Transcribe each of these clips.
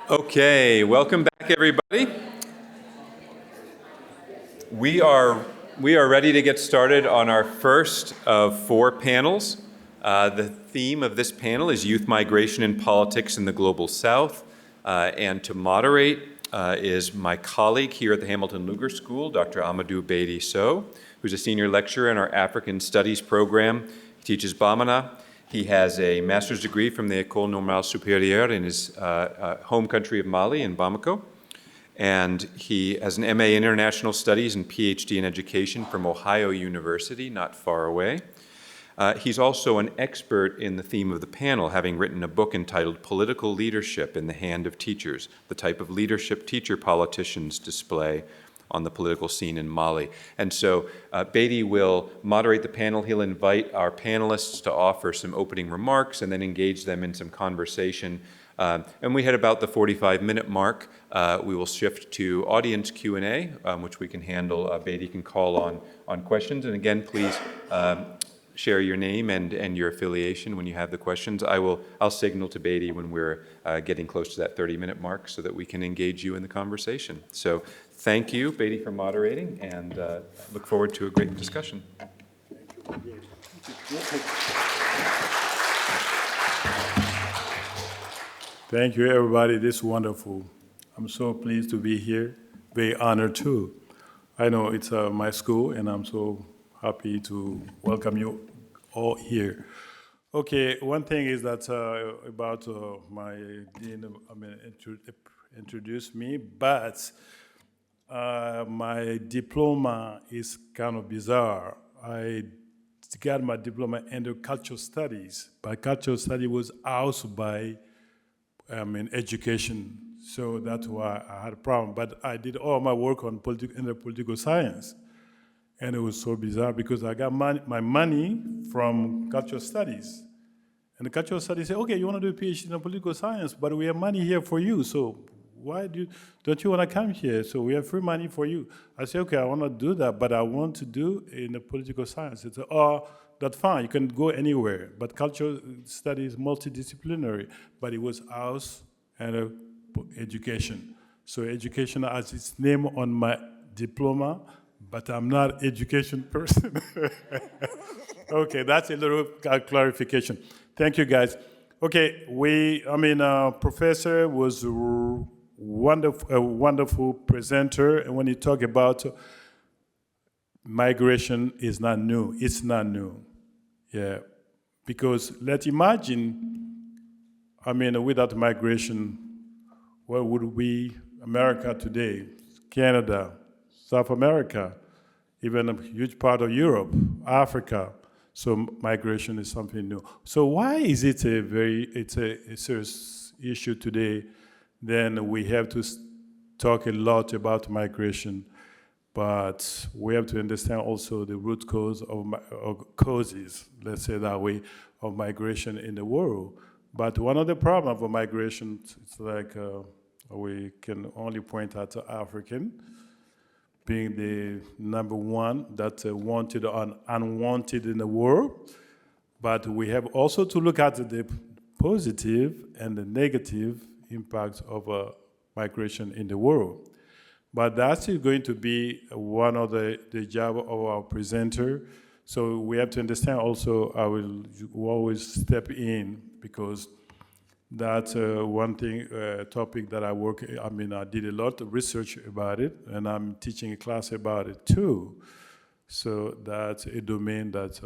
Okay, welcome back, everybody. We are ready to get started on our first of 4 panels. The theme of this panel is Youth Migration and Politics in the Global South. And to moderate is my colleague here at the Hamilton Lugar School, Dr. Amadou Beidy Sow, who's a senior lecturer in our African Studies program. He teaches Bamana. He has a master's degree from the École Normale Supérieure in his home country of Mali in Bamako. And he has an MA in International Studies and PhD in Education from Ohio University, not far away. He's also an expert in the theme of the panel, having written a book entitled Political Leadership in the Hand of Teachers, the type of leadership teacher politicians display on the political scene in Mali. And so Beidy will moderate the panel. He'll invite our panelists to offer some opening remarks and then engage them in some conversation. And we hit about the 45-minute mark. We will shift to audience Q&A, which we can handle. Beidy can call on questions. And again, please share your name and your affiliation when you have the questions. I'll signal to Beidy when we're getting close to that 30-minute mark so that we can engage you in the conversation. So thank you, Beidy, for moderating, and look forward to a great discussion. Thank you, everybody. This is wonderful. I'm so pleased to be here. Very honored, too. I know it's my school, and I'm so happy to welcome you all here. Okay, one thing is that about my dean, introduced me, but my diploma is kind of bizarre. I got my diploma in cultural studies, but cultural study was also by education, so that's why I had a problem. But I did all my work on political science, and it was so bizarre because I got my money from cultural studies. And the cultural studies say, okay, you want to do a PhD in political science, but we have money here for you, so why don't you want to come here? So we have free money for you. I say, okay, I want to do that, but I want to do in the political science. It's that's fine, you can go anywhere, but cultural studies multidisciplinary, but it was house and education. So education has its name on my diploma, but I'm not an education person. Okay, that's a little clarification. Thank you, guys. Okay, professor was a wonderful presenter, and when he talked about migration is not new. It's not new. Yeah. Because let's imagine, without migration, what would we, America today, Canada, South America, even a huge part of Europe, Africa. So migration is something new. So why is it it's a serious issue today? Then we have to talk a lot about migration. But we have to understand also the root cause causes, let's say that way, of migration in the world. But one of the problems of migration, it's like we can only point out to African being the number one that's wanted or unwanted in the world. But we have also to look at the positive and the negative impacts of migration in the world. But that's going to be one of the job of our presenter. So we have to understand also, I will always step in because that's one thing, topic that I did a lot of research about it, and I'm teaching a class about it too. So that's a domain that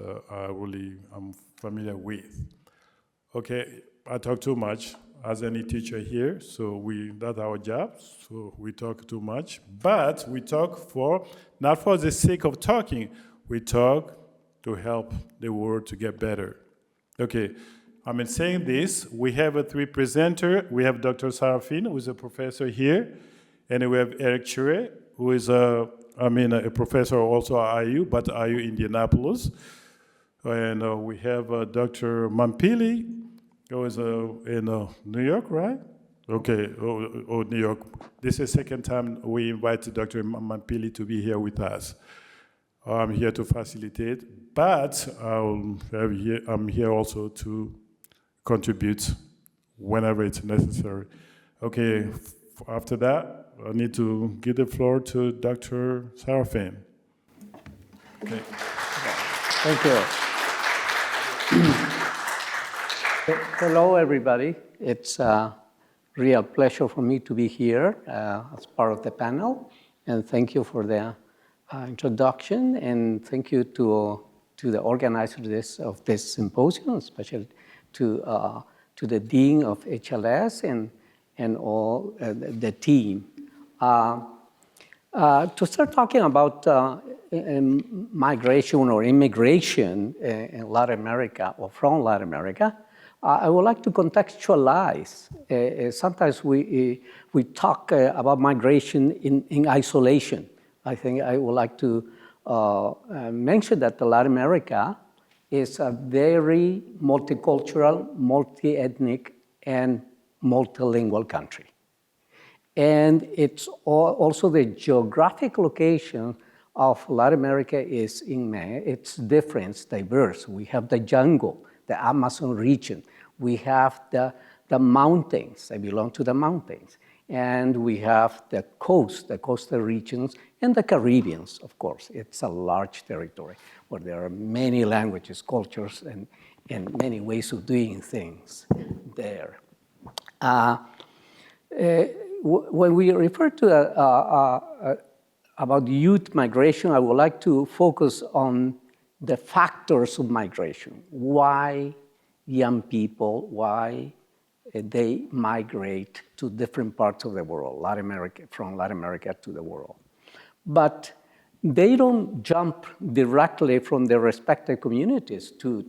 I'm familiar with. Okay, I talk too much. As any teacher here, so that's our job, so we talk too much, but we talk not for the sake of talking, we talk to help the world to get better. Okay, saying this, we have 3 presenters. We have Dr. Serafín, who is a professor here, and we have Eric Kyere, who is a professor also at IU, but IU Indianapolis, and we have Dr. Mampili, who is in New York, right? Okay, New York. This is the second time we invited Dr. Mampili to be here with us. I'm here to facilitate, but I'm here also to contribute whenever it's necessary. Okay, after that, I need to give the floor to Dr. Serafín. Okay. Thank you. Hello, everybody. It's a real pleasure for me to be here as part of the panel. And thank you for the introduction. And thank you to the organizers of this symposium, especially to the Dean of HLS and all the team. To start talking about migration or immigration in Latin America or from Latin America, I would like to contextualize. Sometimes we talk about migration in isolation. I think I would like to mention that Latin America is a very multicultural, multi-ethnic, and multilingual country. And it's also the geographic location of Latin America is it's different, it's diverse. We have the jungle, the Amazon region. We have the mountains, I belong to the mountains. And we have the coastal regions, and the Caribbeans, of course. It's a large territory where there are many languages, cultures, and many ways of doing things there. When we refer to about youth migration, I would like to focus on the factors of migration. Why young people, why they migrate to different parts of the world, from Latin America to the world. But they don't jump directly from their respective communities to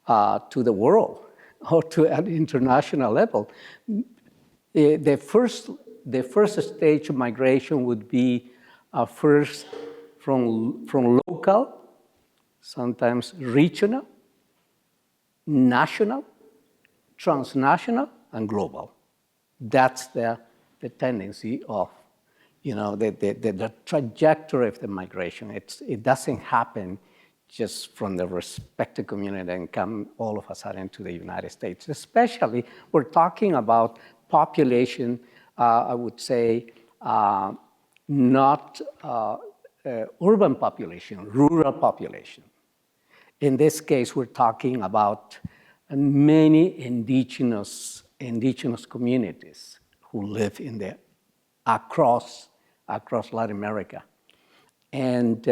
the world or to an international level. The first stage of migration would be first from local, sometimes regional, national, transnational, and global. That's the tendency of, the trajectory of the migration. It doesn't happen just from the respective community and come all of a sudden to the United States. Especially, we're talking about population, I would say, not urban population, rural population. In this case, we're talking about many indigenous communities who live across Latin America. And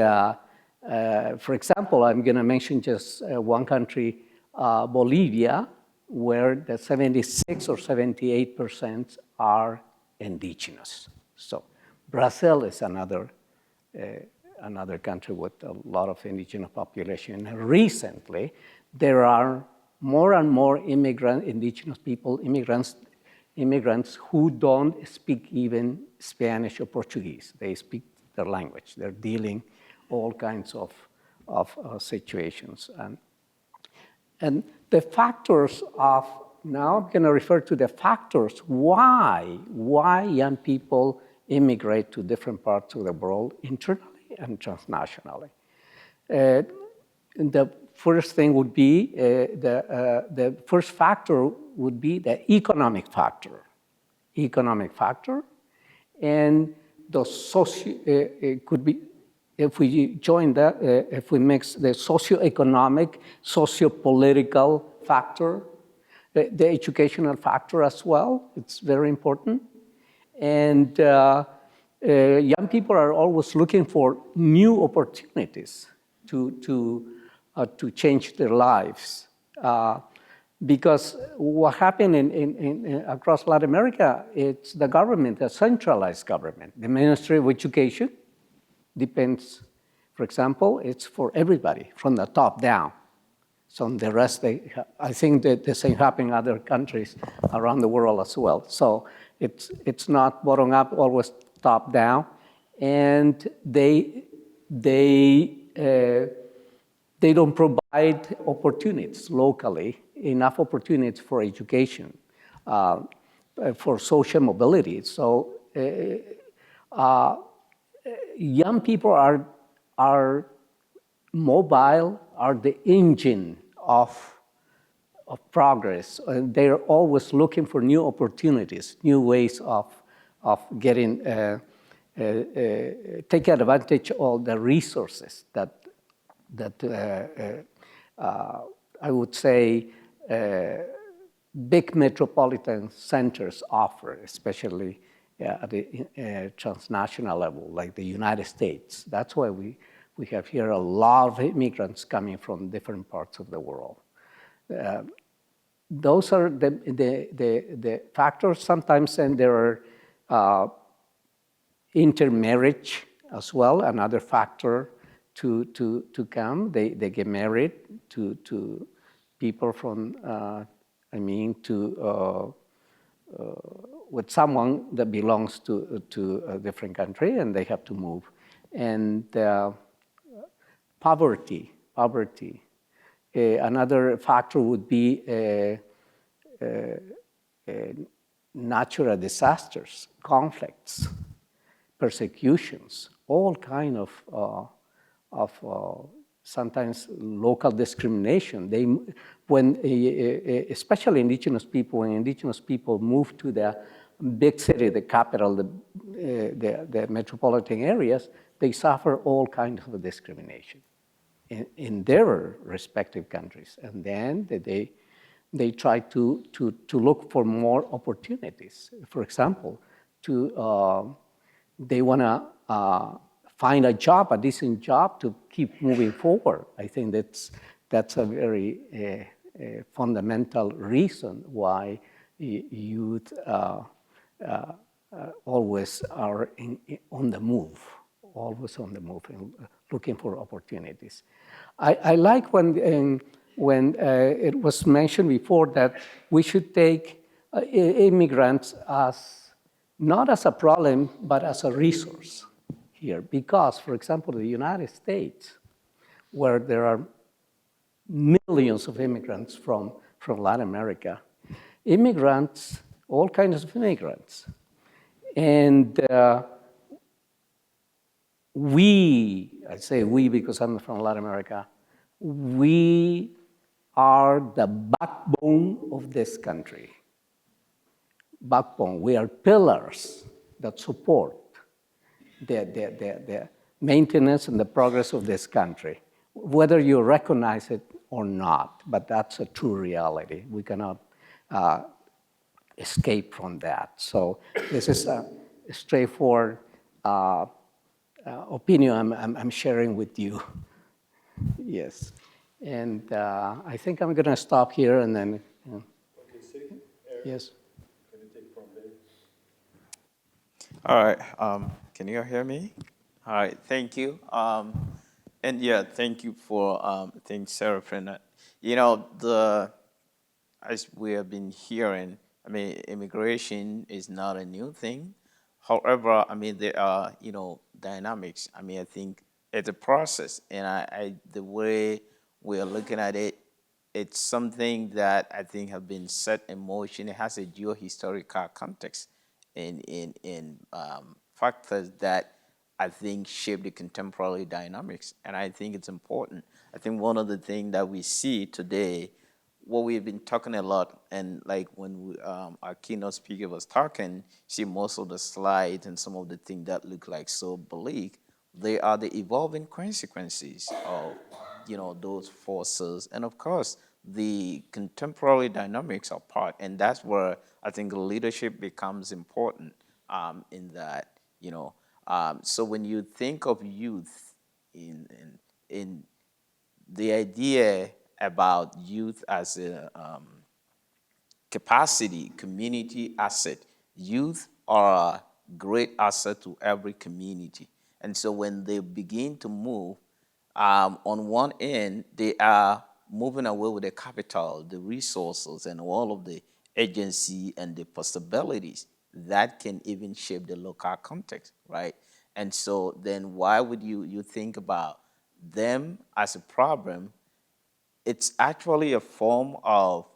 for example, I'm gonna mention just one country, Bolivia, where the 76 or 78% are indigenous. So Brazil is another country with a lot of indigenous population. And recently, there are more and more indigenous people, immigrants who don't speak even Spanish or Portuguese. They speak their language. They're dealing all kinds of situations. And the factors of, now I'm gonna refer to the factors why young people immigrate to different parts of the world internally and transnationally. The first thing would be, the first factor would be the economic factor. And the it could be, if we join that, if we mix the socioeconomic, sociopolitical factor, the educational factor as well, it's very important. And young people are always looking for new opportunities to change their lives. Because what happened across Latin America, it's the government, the centralized government. The Ministry of Education depends, for example, it's for everybody, from the top down. So the rest, I think that the same happens in other countries around the world as well. So it's not bottom up, always top down. And they don't provide opportunities locally, enough opportunities for education, for social mobility. So young people are mobile, are the engine of progress. They're always looking for new opportunities, new ways of getting, take advantage of the resources that I would say big metropolitan centers offer, especially at the transnational level, like the United States. That's why we have here a lot of immigrants coming from different parts of the world. Those are the factors sometimes, and there are intermarriage as well, another factor to come. They get married to people from, with someone that belongs to a different country, and they have to move. And poverty. Another factor would be natural disasters, conflicts, persecutions, all kind of sometimes local discrimination. Especially indigenous people, when indigenous people move to the big city, the capital, the metropolitan areas, they suffer all kinds of discrimination in their respective countries. And then they try to look for more opportunities. For example, they want to find a job, a decent job, to keep moving forward. I think that's a very fundamental reason why youth always are on the move, and looking for opportunities. I like when it was mentioned before that we should take immigrants not as a problem, but as a resource here. Because, for example, the United States, where there are millions of immigrants from Latin America, all kinds of immigrants. And I say we because I'm from Latin America, we are the backbone of this country. Backbone. We are pillars that support the maintenance and the progress of this country, whether you recognize it or not, but that's a true reality. We cannot escape from that. So this is a straightforward opinion I'm sharing with you. Yes. And I think I'm gonna stop here and then. Okay, yes. Can you take from there? All right. Can you hear me? All right. Thank you. And yeah, thank you for thanks, Serafín. As we have been hearing, immigration is not a new thing. However, there are dynamics. I think it's a process, and the way we are looking at it, it's something that I think have been set in motion. It has a geohistorical context in factors that I think shape the contemporary dynamics, and I think it's important. I think one of the things that we see today, what we've been talking a lot, and like when our keynote speaker was talking, see most of the slides and some of the things that look like so bleak, they are the evolving consequences of those forces, and of course the contemporary dynamics are part, and that's where I think leadership becomes important in that. So when you think of youth in the idea about youth as a capacity, community asset, youth are a great asset to every community. And so when they begin to move, on one end, they are moving away with the capital, the resources, and all of the agency and the possibilities that can even shape the local context, right? And so then why would you think about them as a problem? It's actually a form of,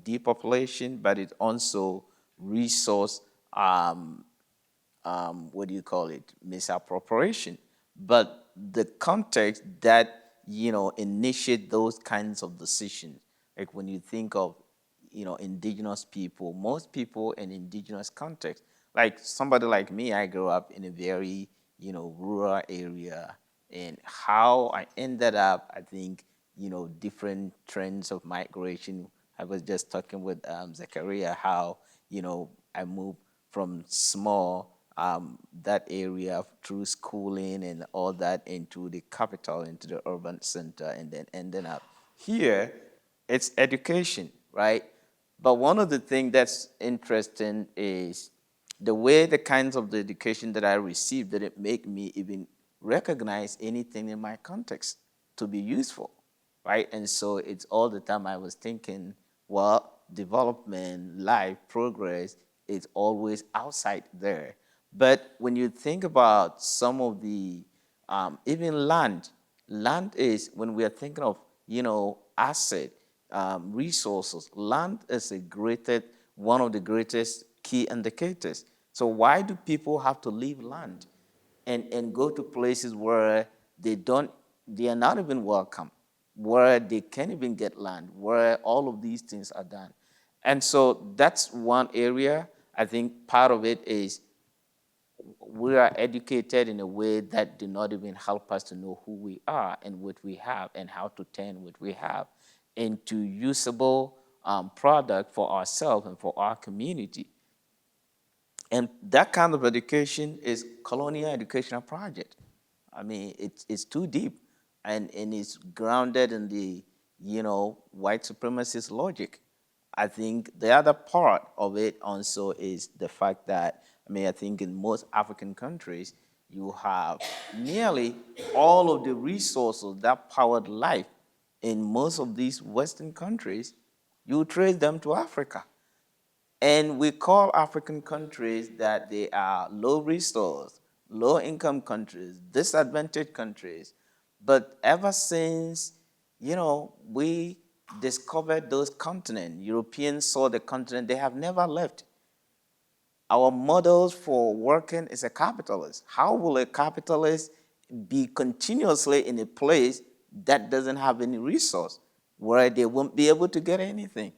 depopulation, but it's also resource, misappropriation. But the context that, initiate those kinds of decisions, Like when you think of, indigenous people, most people in indigenous context, like somebody like me, I grew up in a very, rural area. And how I ended up, I think, different trends of migration. I was just talking with Zachariah how, I moved from small, that area through schooling and all that into the capital, into the urban center, and then ending up here. It's education, right? But one of the things that's interesting is the way the kinds of the education that I received didn't make me even recognize anything in my context to be useful, right? And so it's all the time I was thinking, well, development, life, progress is always outside there. But when you think about some of the, even land is, when we are thinking of, asset, resources, land is one of the greatest key indicators. So why do people have to leave land and go to places where they are not even welcome, where they can't even get land, where all of these things are done? And so that's one area. I think part of it is we are educated in a way that do not even help us to know who we are and what we have and how to turn what we have into usable product for ourselves and for our community. And that kind of education is colonial educational project. I mean, it's too deep, and it's grounded in the, white supremacist logic. I think the other part of it also is the fact that, I think in most African countries, you have nearly all of the resources that powered life in most of these Western countries, you trace them to Africa. And we call African countries that they are low resource, low income countries, disadvantaged countries. But ever since, we discovered those continents, Europeans saw the continent, they have never left. Our models for working is a capitalist. How will a capitalist be continuously in a place that doesn't have any resource, where they won't be able to get anything?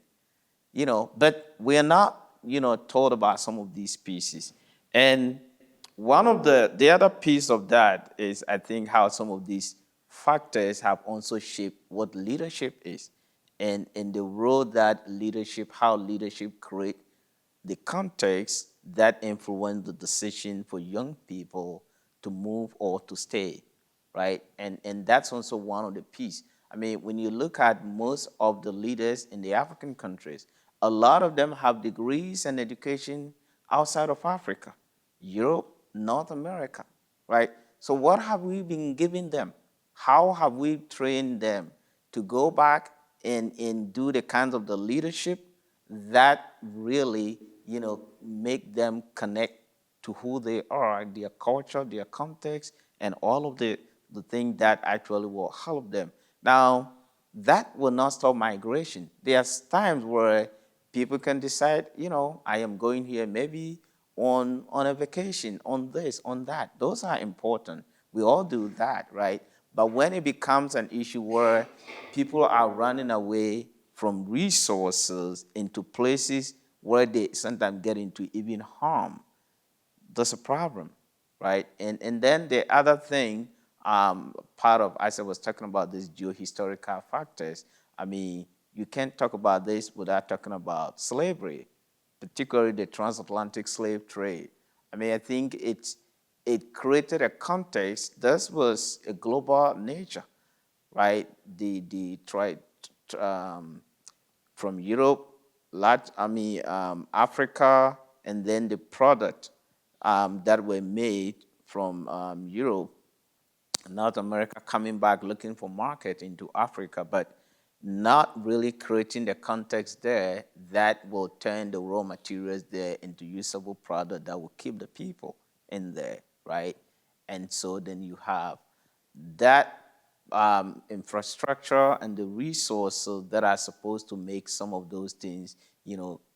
But we are not, told about some of these pieces. And one of the other piece of that is, I think, how some of these factors have also shaped what leadership is, and the role that leadership, how leadership create the context that influence the decision for young people to move or to stay, right? And that's also one of the piece. I mean, when you look at most of the leaders in the African countries, a lot of them have degrees and education outside of Africa, Europe, North America, right? So what have we been giving them? How have we trained them to go back and do the kinds of the leadership that really, make them connect to who they are, their culture, their context, and all of the things that actually will help them. Now, that will not stop migration. There's times where people can decide, I am going here maybe on a vacation, on this, on that. Those are important. We all do that, right? But when it becomes an issue where people are running away from resources into places where they sometimes get into even harm, that's a problem, right? And then the other thing, part of, as I was talking about these geohistorical factors, I mean, you can't talk about this without talking about slavery, particularly the transatlantic slave trade. I mean, I think it created a context. This was a global nature, right? The trade from Europe, Africa, and then the product that were made from Europe, North America, coming back looking for market into Africa, but not really creating the context there that will turn the raw materials there into usable product that will keep the people in there, right? And so then you have that infrastructure and the resources that are supposed to make some of those things,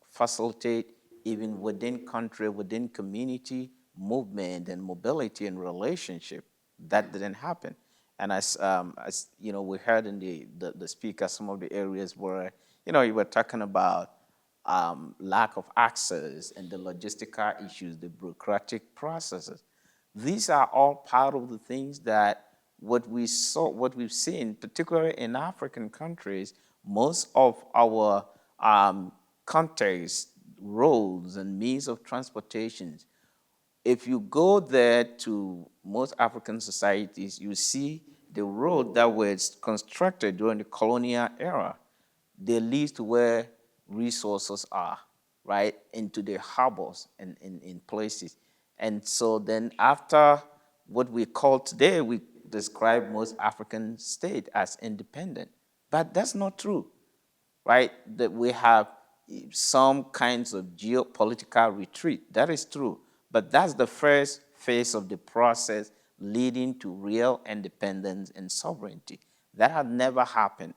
facilitate even within country, within community movement and mobility and relationship. That didn't happen. And as we heard in the speaker, some of the areas where you were talking about lack of access and the logistical issues, the bureaucratic processes. These are all part of the things that what we've seen, particularly in African countries, most of our context, roads and means of transportation, if you go there to most African societies, you see the road that was constructed during the colonial era. They lead to where resources are, right? Into the harbors and in places. And so then after what we call today, we describe most African state as independent. But that's not true, right? That we have some kinds of geopolitical retreat. That is true. But that's the first phase of the process leading to real independence and sovereignty. That had never happened.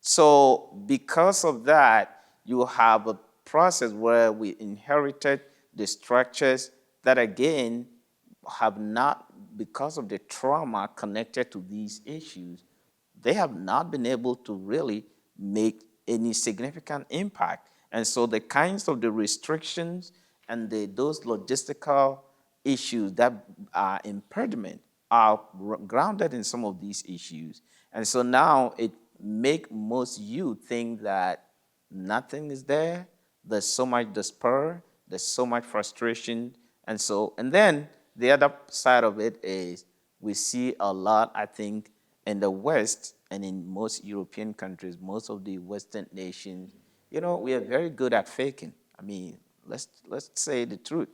So because of that, you have a process where we inherited the structures that again have not, because of the trauma connected to these issues, they have not been able to really make any significant impact. And so the kinds of the restrictions and those logistical issues that are impediment are grounded in some of these issues. And so now it make most youth think that nothing is there, there's so much despair, there's so much frustration. And then the other side of it is we see a lot, I think, in the West and in most European countries, most of the Western nations, we are very good at faking. I mean, let's say the truth.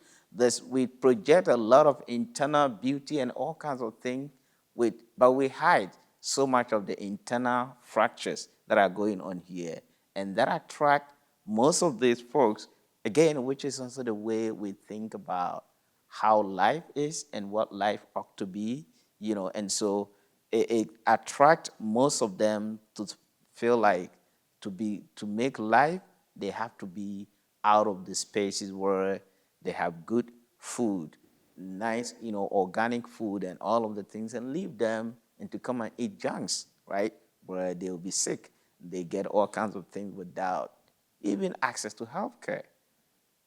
We project a lot of internal beauty and all kinds of things, but we hide so much of the internal fractures that are going on here. And that attract most of these folks, again, which is also the way we think about how life is and what life ought to be, and so it attracts most of them to feel like to make life, they have to be out of the spaces where they have good food, nice, organic food and all of the things, and leave them and to come and eat junks, right? Where they'll be sick. They get all kinds of things without even access to healthcare.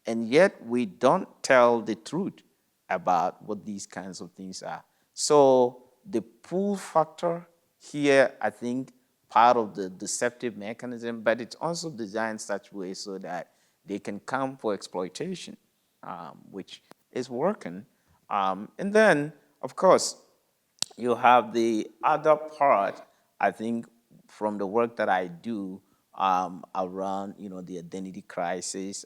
And yet we don't tell the truth about what these kinds of things are. So the pull factor here, I think, part of the deceptive mechanism, but it's also designed such a way so that they can come for exploitation, which is working. And then, of course, you have the other part, I think, from the work that I do around, the identity crisis.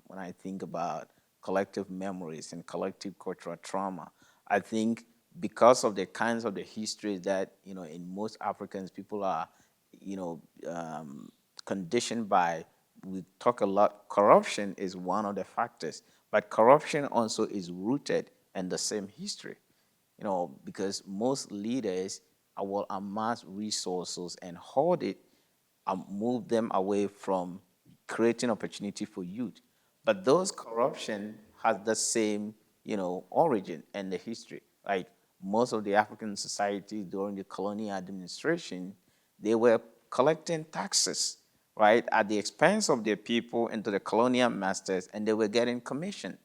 When I think about collective memories and collective cultural trauma, I think because of the kinds of the histories that, in most Africans, people are, conditioned by, we talk a lot, corruption is one of the factors, but corruption also is rooted in the same history. Because most leaders will amass resources and hoard it and move them away from creating opportunity for youth. But those corruption has the same, origin and the history. Like most of the African societies during the colonial administration, they were collecting taxes, right, at the expense of their people into the colonial masters, and they were getting commission.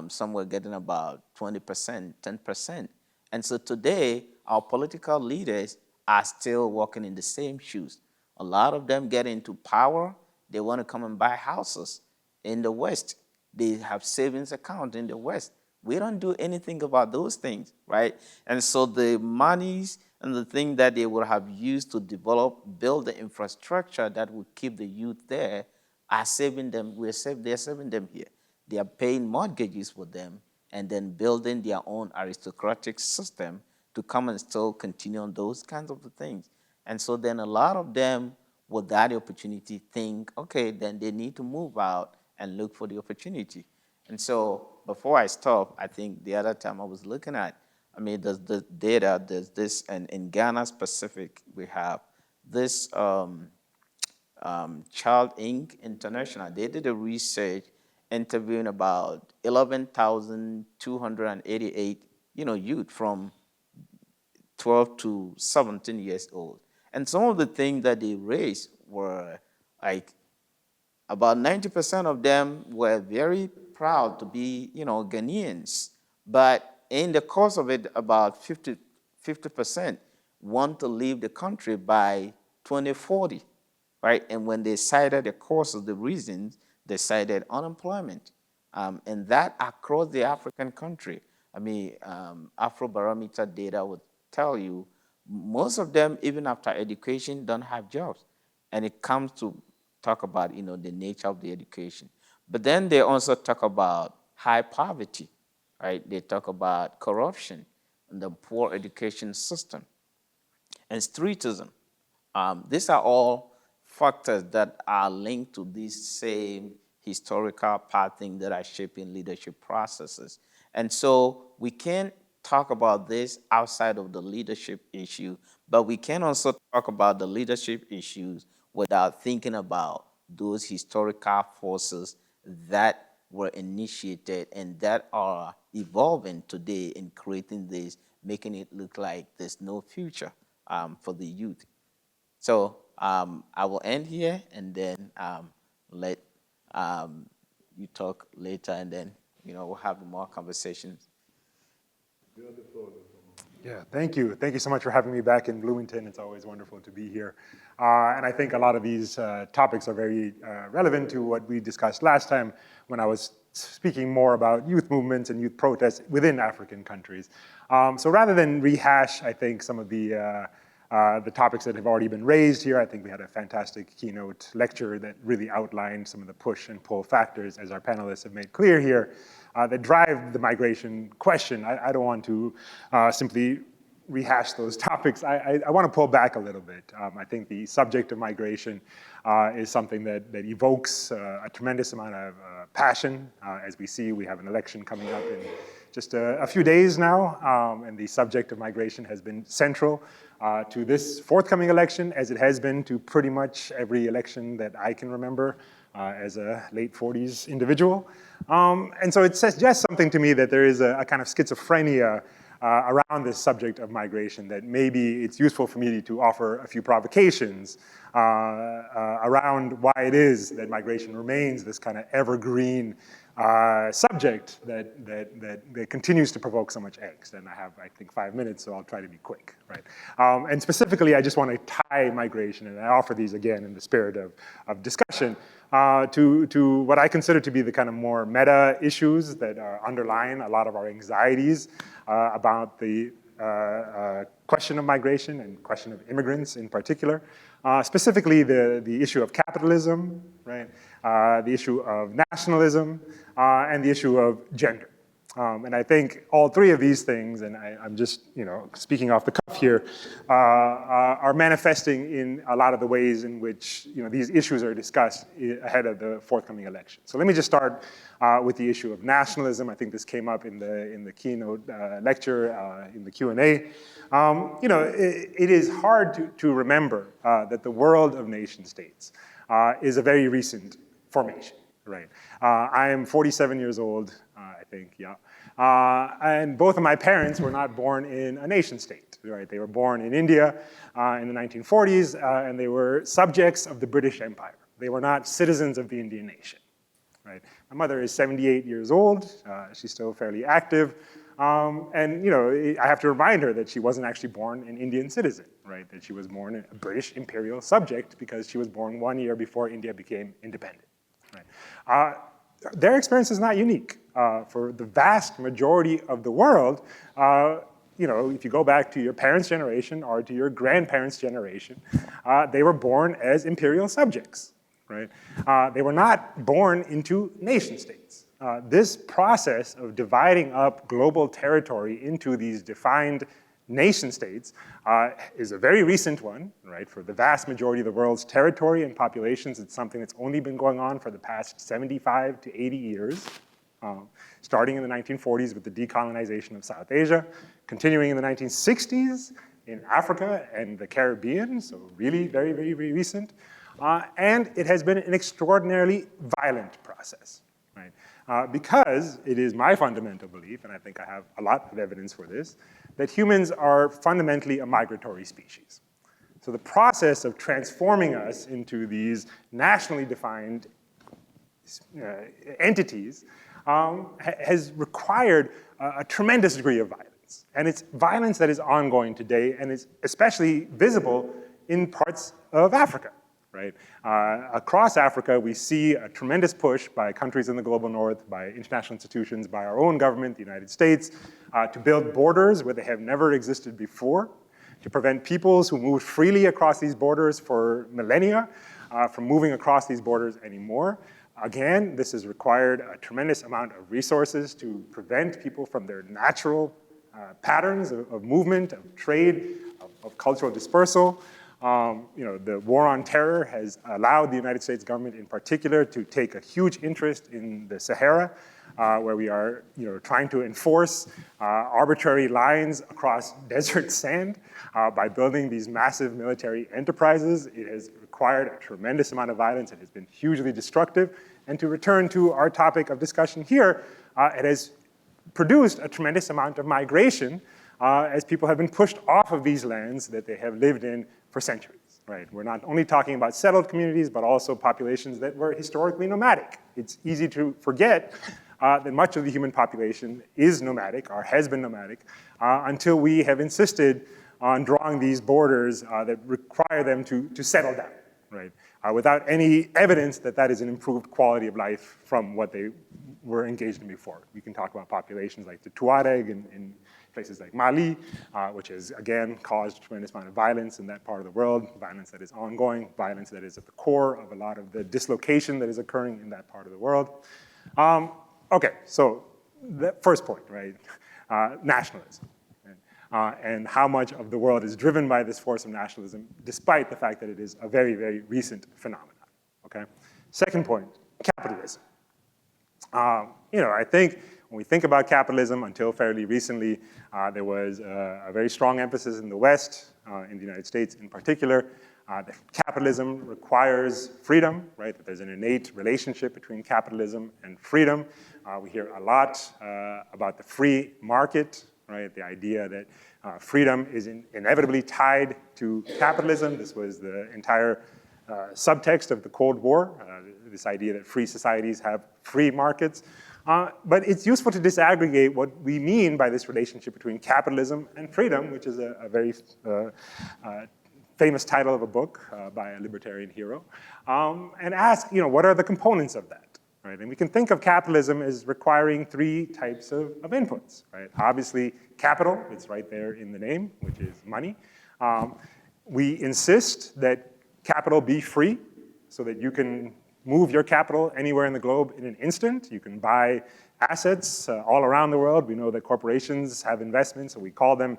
Some were getting about 20%, 10%. And so today, our political leaders are still walking in the same shoes. A lot of them get into power. They want to come and buy houses in the West. They have savings account in the West. We don't do anything about those things, right? And so the monies and the thing that they would have used to build the infrastructure that would keep the youth there are saving them. They're saving them here. They are paying mortgages for them and then building their own aristocratic system to come and still continue on those kinds of things. And so then a lot of them, with that opportunity, think, okay, then they need to move out and look for the opportunity. And so before I stop, I think the other time I was looking at, there's the data, there's this, and in Ghana specific, we have this Child Inc. International. They did a research interviewing about 11,288, youth from 12 to 17 years old. And some of the things that they raised were like about 90% of them were very proud to be, Ghanaians. But in the course of it, about 50% want to leave the country by 2040, right? And when they cited the cause of the reasons, they cited unemployment. And that across the African country. I mean, Afrobarometer data would tell you most of them, even after education, don't have jobs. And it comes to talk about, the nature of the education. But then they also talk about high poverty, right? They talk about corruption and the poor education system and streetism. These are all factors that are linked to these same historical pathing that are shaping leadership processes. And so we can't talk about this outside of the leadership issue, but we can also talk about the leadership issues without thinking about those historical forces that were initiated and that are evolving today in creating this, making it look like there's no future for the youth. So I will end here and then let you talk later, and then we'll have more conversations. Yeah, thank you. Thank you so much for having me back in Bloomington. It's always wonderful to be here. And I think a lot of these topics are very relevant to what we discussed last time when I was speaking more about youth movements and youth protests within African countries. So rather than rehash, I think, some of the topics that have already been raised here, I think we had a fantastic keynote lecture that really outlined some of the push and pull factors, as our panelists have made clear here, that drive the migration question. I don't want to simply rehash those topics. I want to pull back a little bit. I think the subject of migration is something that evokes a tremendous amount of passion. As we see, we have an election coming up in just a few days now, and the subject of migration has been central to this forthcoming election, as it has been to pretty much every election that I can remember as a late 40s individual. And so it suggests something to me that there is a kind of schizophrenia around this subject of migration, that maybe it's useful for me to offer a few provocations around why it is that migration remains this kind of evergreen subject that continues to provoke so much angst. And I have, I think, 5 minutes, so I'll try to be quick, right? And specifically, I just want to tie migration, and I offer these again in the spirit of discussion, to what I consider to be the kind of more meta issues that underline a lot of our anxieties about the question of migration and question of immigrants in particular. Specifically the issue of capitalism, right? The issue of nationalism, and the issue of gender. And I think all three of these things, and I'm just speaking off the cuff here, are manifesting in a lot of the ways in which these issues are discussed ahead of the forthcoming election. So let me just start with the issue of nationalism. I think this came up in the keynote lecture, in the Q&A. It is hard to remember that the world of nation states is a very recent formation, right? I am 47 years old, I think, yeah. And both of my parents were not born in a nation state, right? They were born in India in the 1940s, and they were subjects of the British Empire. They were not citizens of the Indian nation, right? My mother is 78 years old. She's still fairly active. And I have to remind her that she wasn't actually born an Indian citizen, right? That she was born a British imperial subject because she was born 1 year before India became independent, right? Their experience is not unique. For the vast majority of the world, if you go back to your parents' generation or to your grandparents' generation, they were born as imperial subjects, right? They were not born into nation states. This process of dividing up global territory into these defined nation states is a very recent one, right? For the vast majority of the world's territory and populations, it's something that's only been going on for the past 75 to 80 years, starting in the 1940s with the decolonization of South Asia, continuing in the 1960s in Africa and the Caribbean, so really very, very, very recent. And it has been an extraordinarily violent process, right? Because it is my fundamental belief, and I think I have a lot of evidence for this, that humans are fundamentally a migratory species. So the process of transforming us into these nationally defined entities has required a tremendous degree of violence. And it's violence that is ongoing today and is especially visible in parts of Africa, right? Across Africa, we see a tremendous push by countries in the global north, by international institutions, by our own government, the United States, to build borders where they have never existed before, to prevent peoples who moved freely across these borders for millennia from moving across these borders anymore. Again, this has required a tremendous amount of resources to prevent people from their natural patterns of movement, of trade, of cultural dispersal. The war on terror has allowed the United States government in particular to take a huge interest in the Sahara, where we are trying to enforce arbitrary lines across desert sand by building these massive military enterprises. It has required a tremendous amount of violence. It has been hugely destructive. And to return to our topic of discussion here, it has produced a tremendous amount of migration as people have been pushed off of these lands that they have lived in for centuries, right? We're not only talking about settled communities, but also populations that were historically nomadic. It's easy to forget that much of the human population is nomadic, or has been nomadic, until we have insisted on drawing these borders that require them to settle down, right? Without any evidence that that is an improved quality of life from what they were engaged in before. We can talk about populations like the Tuareg in places like Mali, which has, again, caused a tremendous amount of violence in that part of the world, violence that is ongoing, violence that is at the core of a lot of the dislocation that is occurring in that part of the world. Okay, so the first point, right? Nationalism. And how much of the world is driven by this force of nationalism, despite the fact that it is a very, very recent phenomenon, okay? Second point, capitalism. I think when we think about capitalism, until fairly recently, there was a very strong emphasis in the West, in the United States in particular, that capitalism requires freedom, right? That there's an innate relationship between capitalism and freedom. We hear a lot about the free market, right? The idea that freedom is inevitably tied to capitalism. This was the entire subtext of the Cold War, this idea that free societies have free markets. But it's useful to disaggregate what we mean by this relationship between capitalism and freedom, which is a very famous title of a book by a libertarian hero, and ask, what are the components of that? Right? And we can think of capitalism as requiring three types of inputs, right? Obviously, capital, it's right there in the name, which is money. We insist that capital be free so that you can move your capital anywhere in the globe in an instant. You can buy assets all around the world. We know that corporations have investments, so we call them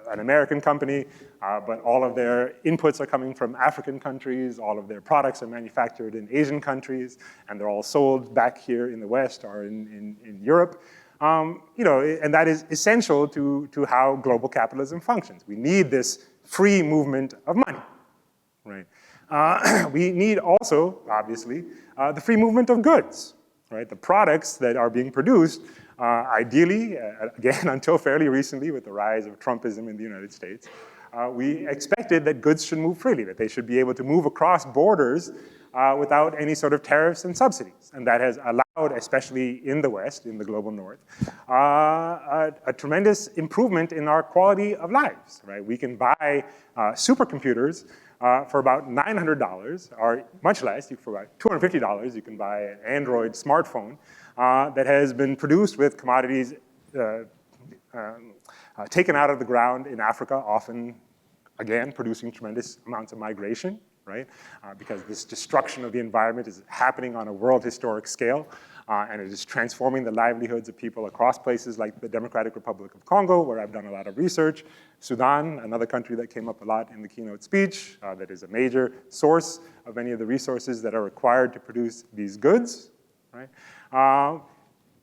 an American company, but all of their inputs are coming from African countries, all of their products are manufactured in Asian countries, and they're all sold back here in the West or in Europe. And that is essential to how global capitalism functions. We need this free movement of money, right? We need also, obviously, the free movement of goods, right? The products that are being produced, ideally, again, until fairly recently with the rise of Trumpism in the United States, we expected that goods should move freely, that they should be able to move across borders without any sort of tariffs and subsidies. And that has allowed, especially in the West, in the global North, a tremendous improvement in our quality of lives, right? We can buy supercomputers for about $900, or much less, for about $250, you can buy an Android smartphone that has been produced with commodities taken out of the ground in Africa, often, again, producing tremendous amounts of migration, right? Because this destruction of the environment is happening on a world historic scale, and it is transforming the livelihoods of people across places like the Democratic Republic of Congo, where I've done a lot of research, Sudan, another country that came up a lot in the keynote speech, that is a major source of many of the resources that are required to produce these goods, right?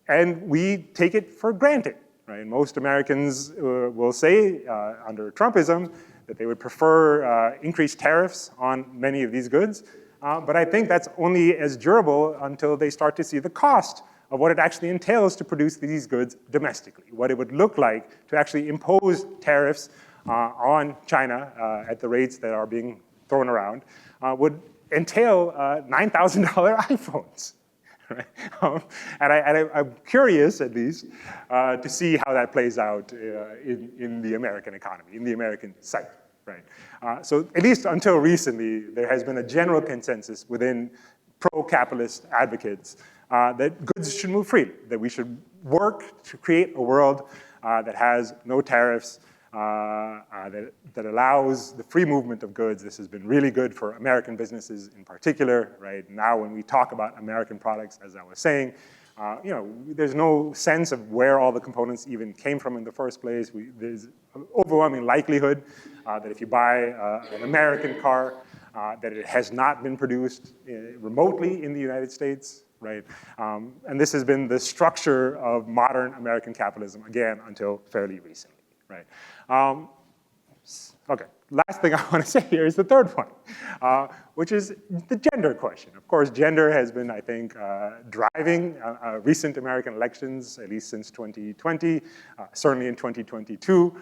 And we take it for granted, right? Most Americans will say, under Trumpism, that they would prefer increased tariffs on many of these goods. But I think that's only as durable until they start to see the cost of what it actually entails to produce these goods domestically, what it would look like to actually impose tariffs on China at the rates that are being thrown around would entail $9,000 iPhones. Right? And I'm curious, at least, to see how that plays out in the American economy, in the American psyche. Right? So at least until recently, there has been a general consensus within pro-capitalist advocates that goods should move freely, that we should work to create a world that has no tariffs, that allows the free movement of goods. This has been really good for American businesses in particular, right? Now when we talk about American products, as I was saying, there's no sense of where all the components even came from in the first place. There's an overwhelming likelihood that if you buy an American car, that it has not been produced remotely in the United States, right? And this has been the structure of modern American capitalism, again, until fairly recently. Right. Okay, last thing I want to say here is the third one, which is the gender question. Of course, gender has been, I think, driving recent American elections, at least since 2020. Certainly in 2022,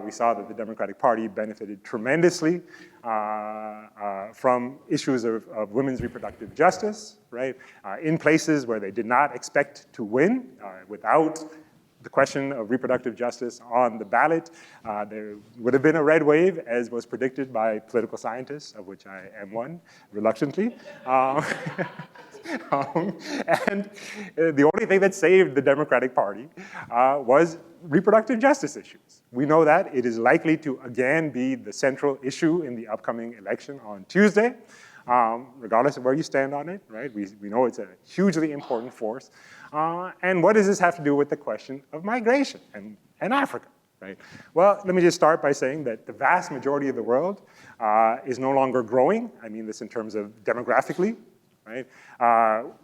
we saw that the Democratic Party benefited tremendously from issues of women's reproductive justice, right? In places where they did not expect to win without the question of reproductive justice on the ballot. There would have been a red wave, as was predicted by political scientists, of which I am one, reluctantly. And the only thing that saved the Democratic Party was reproductive justice issues. We know that it is likely to again be the central issue in the upcoming election on Tuesday, regardless of where you stand on it, right? We know it's a hugely important force. And what does this have to do with the question of migration and Africa, right? Well, let me just start by saying that the vast majority of the world is no longer growing. I mean this in terms of demographically, right?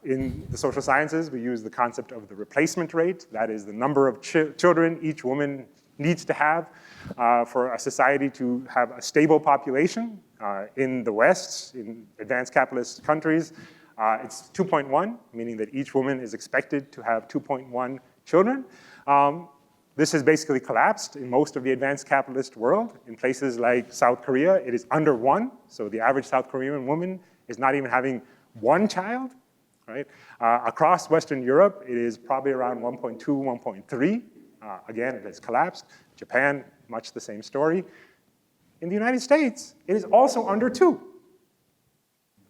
In the social sciences, we use the concept of the replacement rate. That is the number of children each woman needs to have for a society to have a stable population. In the West, in advanced capitalist countries, it's 2.1, meaning that each woman is expected to have 2.1 children. This has basically collapsed in most of the advanced capitalist world. In places like South Korea, it is under 1. So the average South Korean woman is not even having 1 child, right? Across Western Europe, it is probably around 1.2, 1.3. Again, it has collapsed. Japan, much the same story. In the United States, it is also under 2.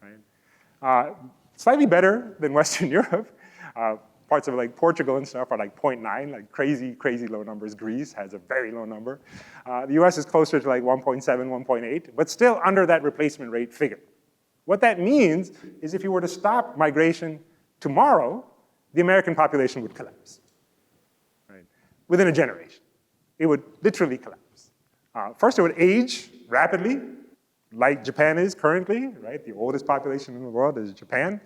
Right? Slightly better than Western Europe. Parts of like Portugal and stuff are like 0.9, like crazy, crazy low numbers. Greece has a very low number. The US is closer to like 1.7, 1.8, but still under that replacement rate figure. What that means is if you were to stop migration tomorrow, the American population would collapse, right? Within a generation. It would literally collapse. First, it would age rapidly, like Japan is currently, right? The oldest population in the world is Japan.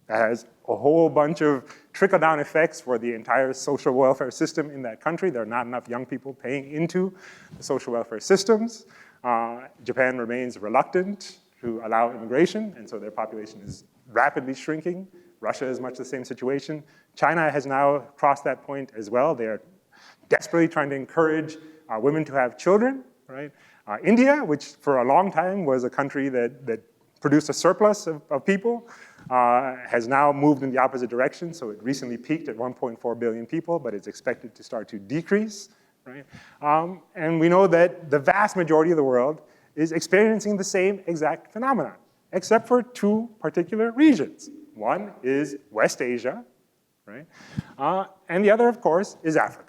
That has a whole bunch of trickle-down effects for the entire social welfare system in that country. There are not enough young people paying into the social welfare systems. Japan remains reluctant to allow immigration, and so their population is rapidly shrinking. Russia is much the same situation. China has now crossed that point as well. They are desperately trying to encourage women to have children, right? India, which for a long time was a country that produced a surplus of people, has now moved in the opposite direction. So it recently peaked at 1.4 billion people, but it's expected to start to decrease, right? And we know that the vast majority of the world is experiencing the same exact phenomenon, except for 2 particular regions. One is West Asia, right? And the other, of course, is Africa.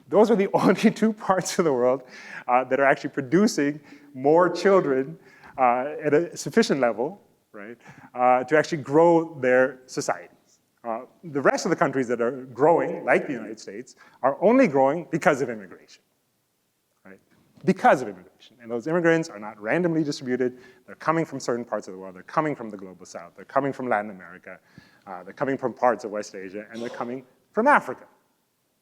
Those are the only 2 parts of the world that are actually producing more children at a sufficient level, right, to actually grow their societies. The rest of the countries that are growing, like the United States, are only growing because of immigration, right? Because of immigration. And those immigrants are not randomly distributed. They're coming from certain parts of the world. They're coming from the global south. They're coming from Latin America. They're coming from parts of West Asia. And they're coming from Africa,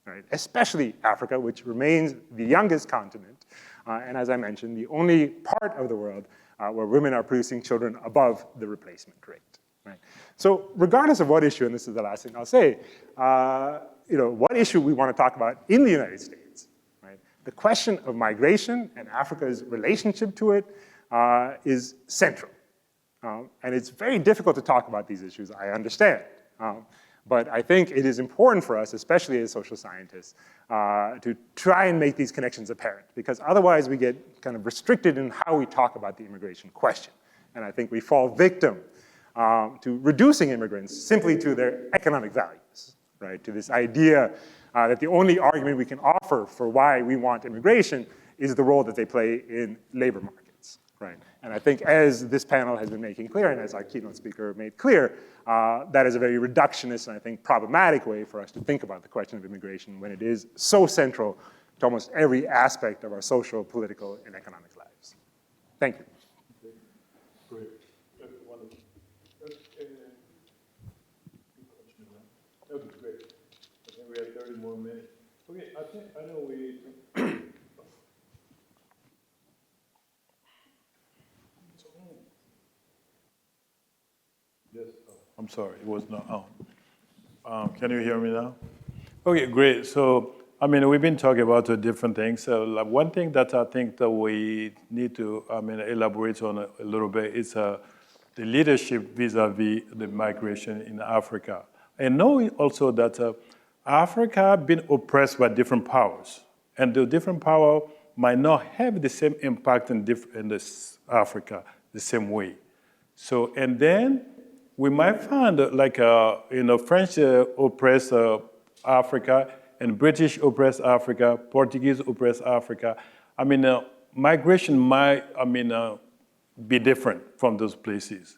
right? Especially Africa, which remains the youngest continent. And as I mentioned, the only part of the world where women are producing children above the replacement rate, right? So regardless of what issue, and this is the last thing I'll say, what issue we want to talk about in the United States, right? the question of migration and Africa's relationship to it is central. And it's very difficult to talk about these issues, I understand. But I think it is important for us, especially as social scientists, to try and make these connections apparent, because otherwise we get kind of restricted in how we talk about the immigration question. And I think we fall victim to reducing immigrants simply to their economic values, right? To this idea that the only argument we can offer for why we want immigration is the role that they play in labor markets, right? And I think as this panel has been making clear, and as our keynote speaker made clear, that is a very reductionist and I think problematic way for us to think about the question of immigration when it is so central to almost every aspect of our social, political, and economic lives. Thank you. Great. That was great. I think we have 30 more minutes. Okay, I know we. Yes, I'm sorry, it was not on. Can you hear me now? Okay, great. So, I mean, we've been talking about different things. So, like, one thing that I think that we need to, elaborate on a little bit is the leadership vis-a-vis the migration in Africa. And knowing also that Africa has been oppressed by different powers, and the different power might not have the same impact in this Africa the same way. So, and then we might find French oppressed Africa, and British oppressed Africa, Portuguese oppressed Africa. I mean, migration might, be different from those places.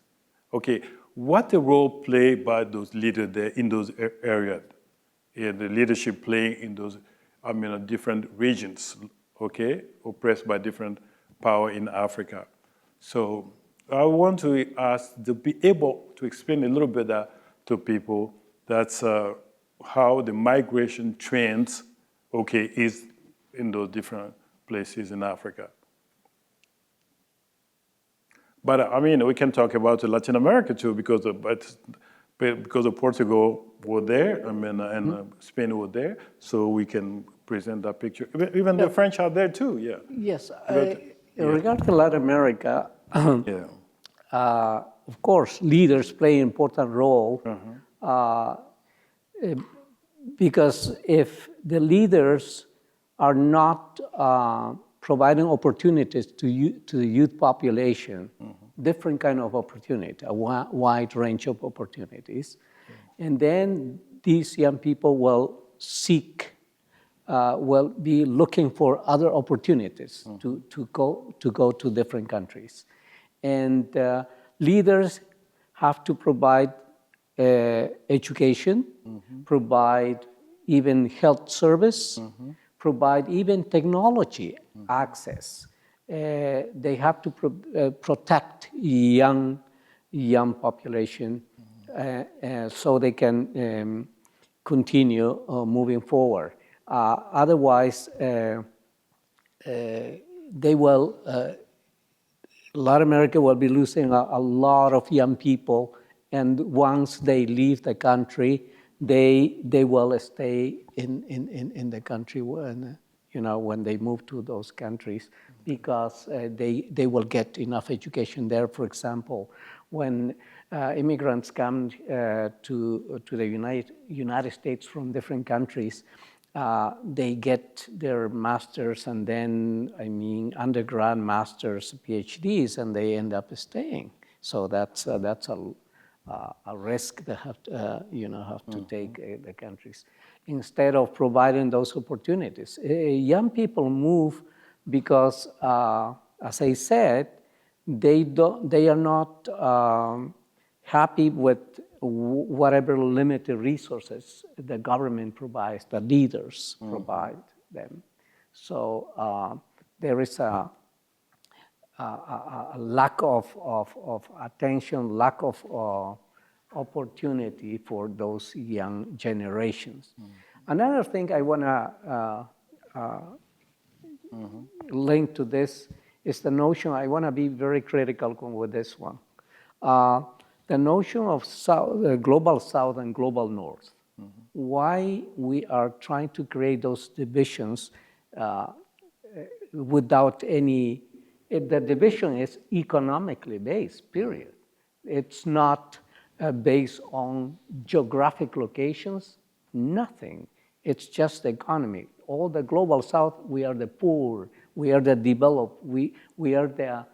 Okay, what the role played by those leaders there in those areas, the leadership playing in those, different regions, okay, oppressed by different power in Africa. So I want to ask to be able to explain a little bit to people that's how the migration trends, okay, is in those different places in Africa. But we can talk about Latin America too, because of Portugal were there, and Spain were there, so we can present that picture. Even the French are there too, yeah. Yes, regarding Latin America, of course, leaders play an important role, because if the leaders are not providing opportunities to the youth population, different kind of opportunity, a wide range of opportunities. And then these young people will seek, will be looking for other opportunities to go to different countries. And leaders have to provide education, provide even health service, provide even technology access. They have to protect young population so they can continue moving forward. Otherwise, they will, Latin America will be losing a lot of young people, and once they leave the country, they will stay in the country when they move to those countries, because they will get enough education there. For example, when immigrants come to the United States from different countries, they get their masters and then, undergrad, masters, PhDs, and they end up staying. So that's a risk they have to take the countries. Instead of providing those opportunities, young people move because, as I said, they are not happy with whatever limited resources the government provides, the leaders provide them. So there is a lack of attention, lack of opportunity for those young generations. Another thing I want to link to this is the notion, I want to be very critical with this one. The notion of global South and global North. Why we are trying to create those divisions without any, the division is economically based, period. It's not based on geographic locations, nothing. It's just the economy. All the global south, we are the poor, we are the developed, we are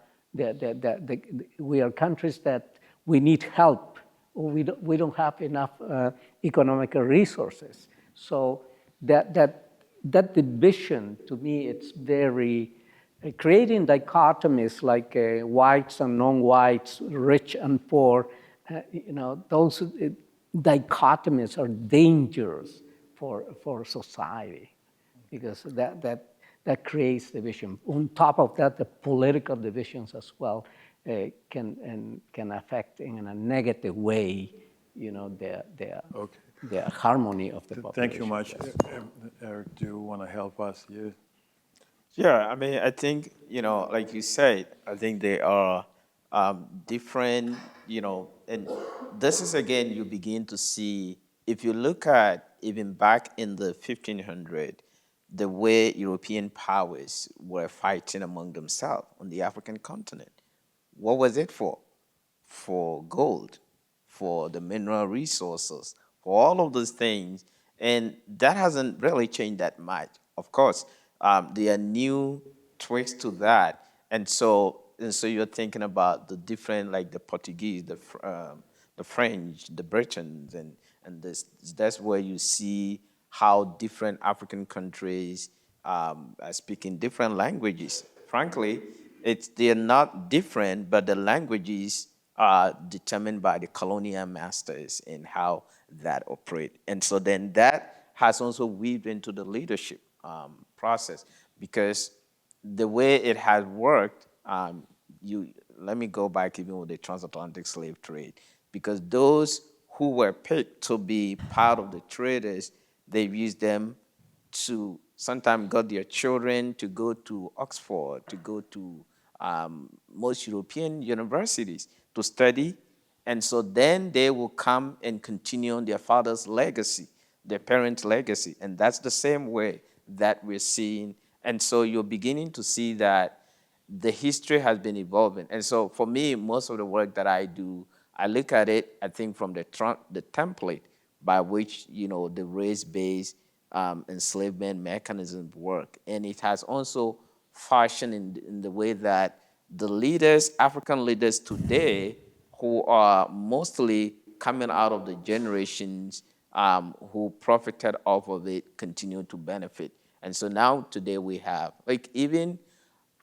we are countries that we need help. We don't have enough economic resources. So that division, to me, it's very, creating dichotomies like whites and non-whites, rich and poor, those dichotomies are dangerous for society, because that creates division. On top of that, the political divisions as well can affect in a negative way, the harmony of the population. Thank you much. Eric, do you want to help us here? Yeah, I mean, I think, like you said, I think they are different, and this is, again, you begin to see, if you look at even back in the 1500s, the way European powers were fighting among themselves on the African continent. What was it for? For gold, for the mineral resources, for all of those things. And that hasn't really changed that much. Of course, there are new twists to that. And so you're thinking about the different, like the Portuguese, the French, the Britons, and that's where you see how different African countries are speaking different languages. Frankly, they're not different, but the languages are determined by the colonial masters and how that operate. And so then that has also weaved into the leadership process, because the way it has worked, let me go back even with the transatlantic slave trade, because those who were picked to be part of the traders, they've used them to sometimes got their children to go to Oxford, to go to most European universities to study. And so then they will come and continue on their father's legacy, their parents' legacy. And that's the same way that we're seeing. And so you're beginning to see that the history has been evolving. And so for me, most of the work that I do, I look at it, I think, from the template by which, the race-based enslavement mechanisms work. And it has also fashioned in the way that the leaders, African leaders today, who are mostly coming out of the generations who profited off of it, continue to benefit. And so now today we have, like, even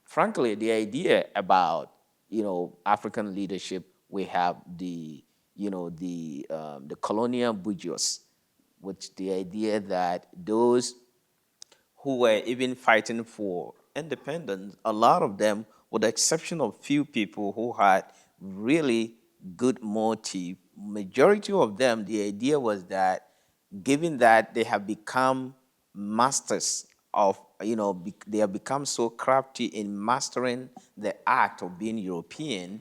frankly, the idea about, African leadership, we have the colonial bourgeois, which the idea that those who were even fighting for independence, a lot of them, with the exception of few people who had really good motive, majority of them, the idea was that given that they have become masters of, they have become so crafty in mastering the act of being European,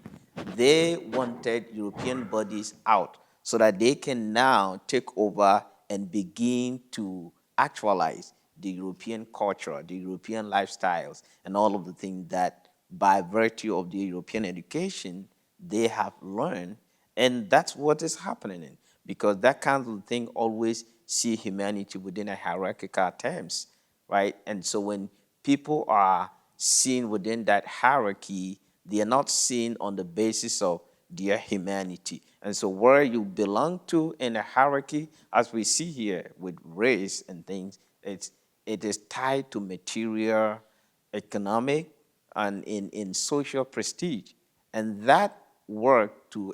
they wanted European bodies out so that they can now take over and begin to actualize the European culture, the European lifestyles, and all of the things that by virtue of the European education they have learned. And that's what is happening, because that kind of thing always see humanity within a hierarchical terms, right? And so when people are seen within that hierarchy, they are not seen on the basis of their humanity. And so where you belong to in a hierarchy, as we see here with race and things, it is tied to material, economic, and in social prestige. And that work to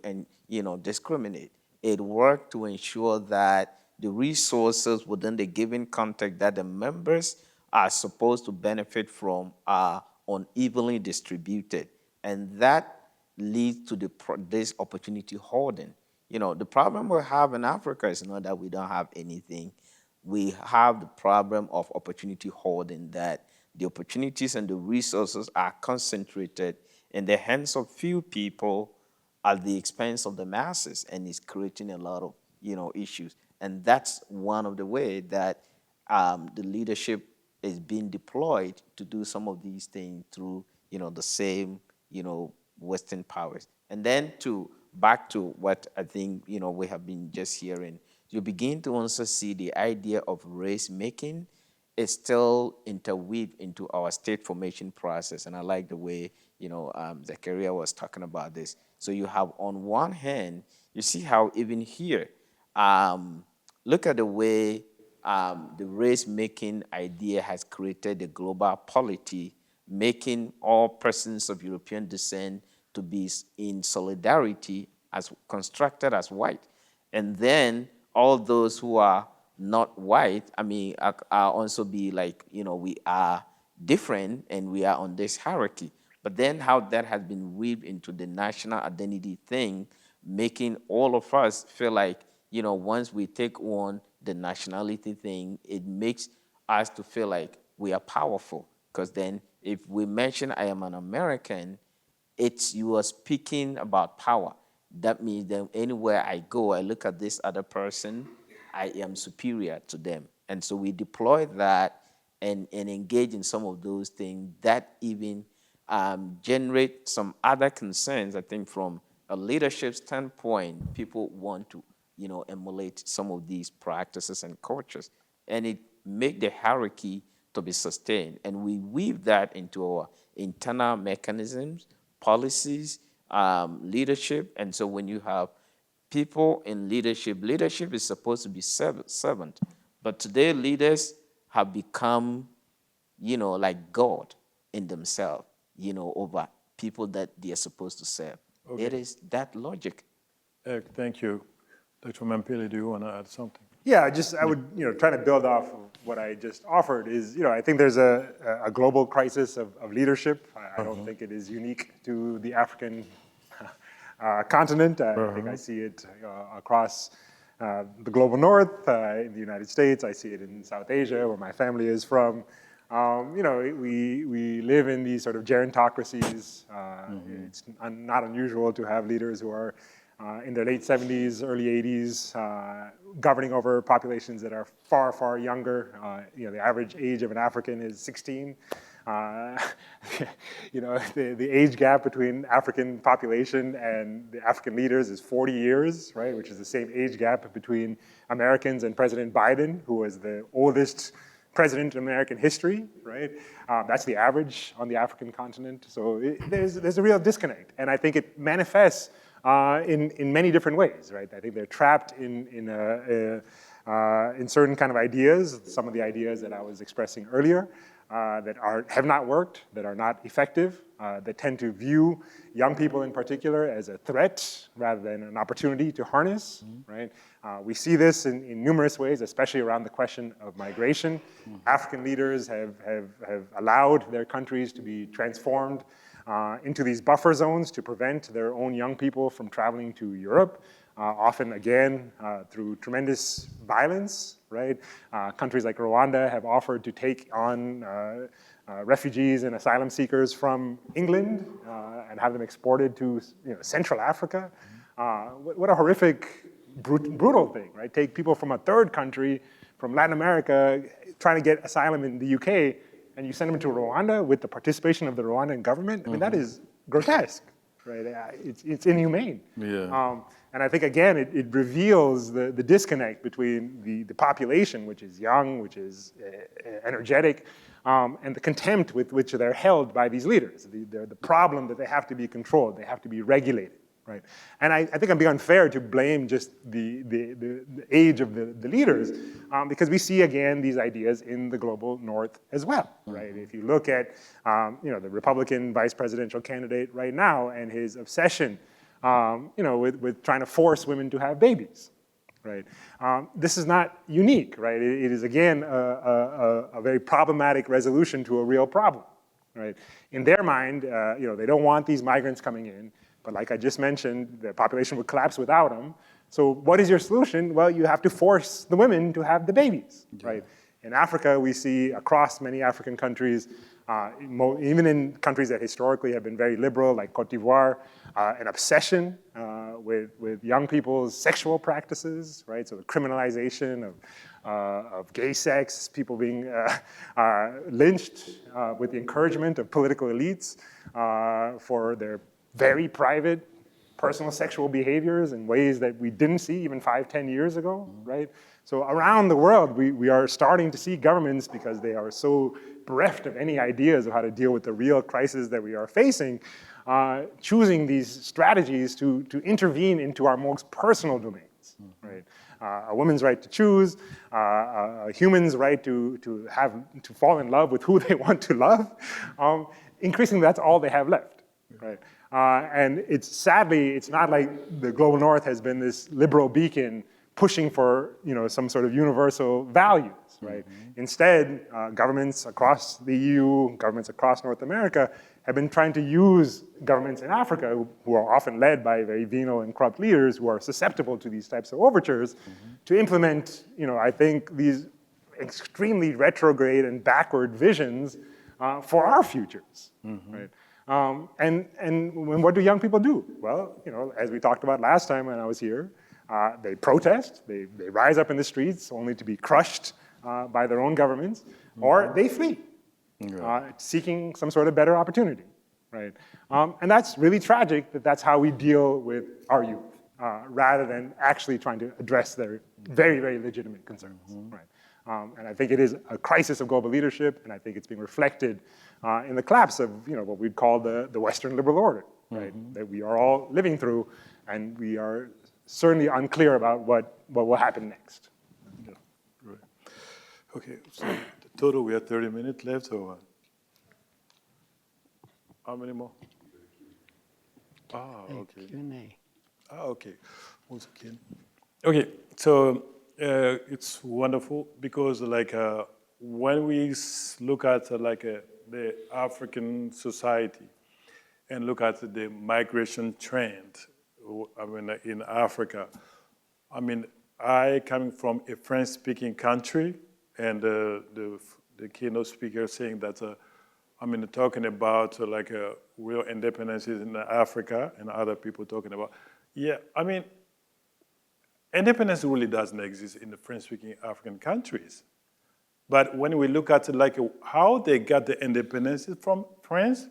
discriminate. It worked to ensure that the resources within the given context that the members are supposed to benefit from are unevenly distributed. And that leads to this opportunity hoarding. The problem we have in Africa is not that we don't have anything. We have the problem of opportunity hoarding, that the opportunities and the resources are concentrated in the hands of few people at the expense of the masses, and it's creating a lot of issues. And that's one of the ways that the leadership is being deployed to do some of these things through, the same, Western powers. And then back to what I think, we have been just hearing, you begin to also see the idea of race making is still interweaved into our state formation process. And I like the way, Zachariah was talking about this. So you have on one hand, you see how even here, look at the way the race-making idea has created a global polity, making all persons of European descent to be in solidarity as constructed as white. And then all those who are not white, are also be like, we are different and we are on this hierarchy. But then how that has been weaved into the national identity thing, making all of us feel like, once we take on the nationality thing, it makes us to feel like we are powerful. Because then if we mention I am an American, you are speaking about power. That means that anywhere I go, I look at this other person, I am superior to them. And so we deploy that and engage in some of those things that even generate some other concerns. I think from a leadership standpoint, people want to, emulate some of these practices and cultures, and it make the hierarchy to be sustained. And we weave that into our internal mechanisms, policies, leadership. And so when you have people in leadership is supposed to be servant. But today leaders have become, like God in themselves, over people that they are supposed to serve. Okay. It is that logic. Thank you. Dr. Mampili, do you want to add something? Yeah, I would, try to build off of what I just offered is, I think there's a global crisis of leadership. I don't think it is unique to the African continent. I think I see it across the global north, in the United States. I see it in South Asia, where my family is from. We live in these sort of gerontocracies. It's not unusual to have leaders who are in their late 70s, early 80s, governing over populations that are far, far younger. The average age of an African is 16. The age gap between African population and the African leaders is 40 years, right? Which is the same age gap between Americans and President Biden, who was the oldest president in American history, right? That's the average on the African continent. So there's a real disconnect, and I think it manifests in many different ways, right? I think they're trapped in certain kind of ideas, some of the ideas that I was expressing earlier, that have not worked, that are not effective, that tend to view young people in particular as a threat rather than an opportunity to harness, right? We see this in numerous ways, especially around the question of migration. African leaders have allowed their countries to be transformed into these buffer zones to prevent their own young people from traveling to Europe, often again through tremendous violence, right? Countries like Rwanda have offered to take on refugees and asylum seekers from England and have them exported to Central Africa. What a horrific, brutal thing, right? Take people from a third country, from Latin America, trying to get asylum in the UK, and you send them to Rwanda with the participation of the Rwandan government. I mean, that is grotesque, right? It's inhumane. Yeah. And I think, again, it reveals the disconnect between the population, which is young, which is energetic, and the contempt with which they're held by these leaders. The problem that they have to be controlled, they have to be regulated, right? And I think it'd be unfair to blame just the age of the leaders, because we see, again, these ideas in the global north as well, right? If you look at the Republican vice presidential candidate right now and his obsession with trying to force women to have babies, right? This is not unique, right? It is, again, a very problematic resolution to a real problem, right? In their mind, they don't want these migrants coming in, but like I just mentioned, the population would collapse without them. So what is your solution? Well, you have to force the women to have the babies, right? In Africa, we see across many African countries, even in countries that historically have been very liberal, like Cote d'Ivoire, an obsession with young people's sexual practices, right? So the criminalization of gay sex, people being lynched with the encouragement of political elites for their very private personal sexual behaviors in ways that we didn't see even 5-10 years ago, right? So around the world, we are starting to see governments, because they are so bereft of any ideas of how to deal with the real crisis that we are facing, choosing these strategies to intervene into our most personal domains, right? A woman's right to choose, a human's right to fall in love with who they want to love. Increasingly, that's all they have left, right? And sadly, it's not like the global north has been this liberal beacon pushing for some sort of universal values, right? Instead, governments across the EU, governments across North America have been trying to use governments in Africa, who are often led by very venal and corrupt leaders who are susceptible to these types of overtures, to implement, I think, these extremely retrograde and backward visions for our futures, right? And what do young people do? Well, as we talked about last time when I was here, they protest, they rise up in the streets only to be crushed by their own governments, or they flee, seeking some sort of better opportunity, right? And that's really tragic that that's how we deal with our youth, rather than actually trying to address their very, very legitimate concerns, right? And I think it is a crisis of global leadership, and I think it's being reflected in the collapse of what we'd call the Western liberal order, right? That we are all living through, and we are certainly unclear about what will happen next. Yeah, right. Okay, so the total, we have 30 minutes left, or what? How many more? Okay. Q&A. Okay. Once again. Okay, so it's wonderful because when we look at the African society and look at the migration trend, in Africa, I coming from a French-speaking country, and the keynote speaker saying that, talking about real independences in Africa, and other people talking about, independence really doesn't exist in the French-speaking African countries. But when we look at how they got the independence from France,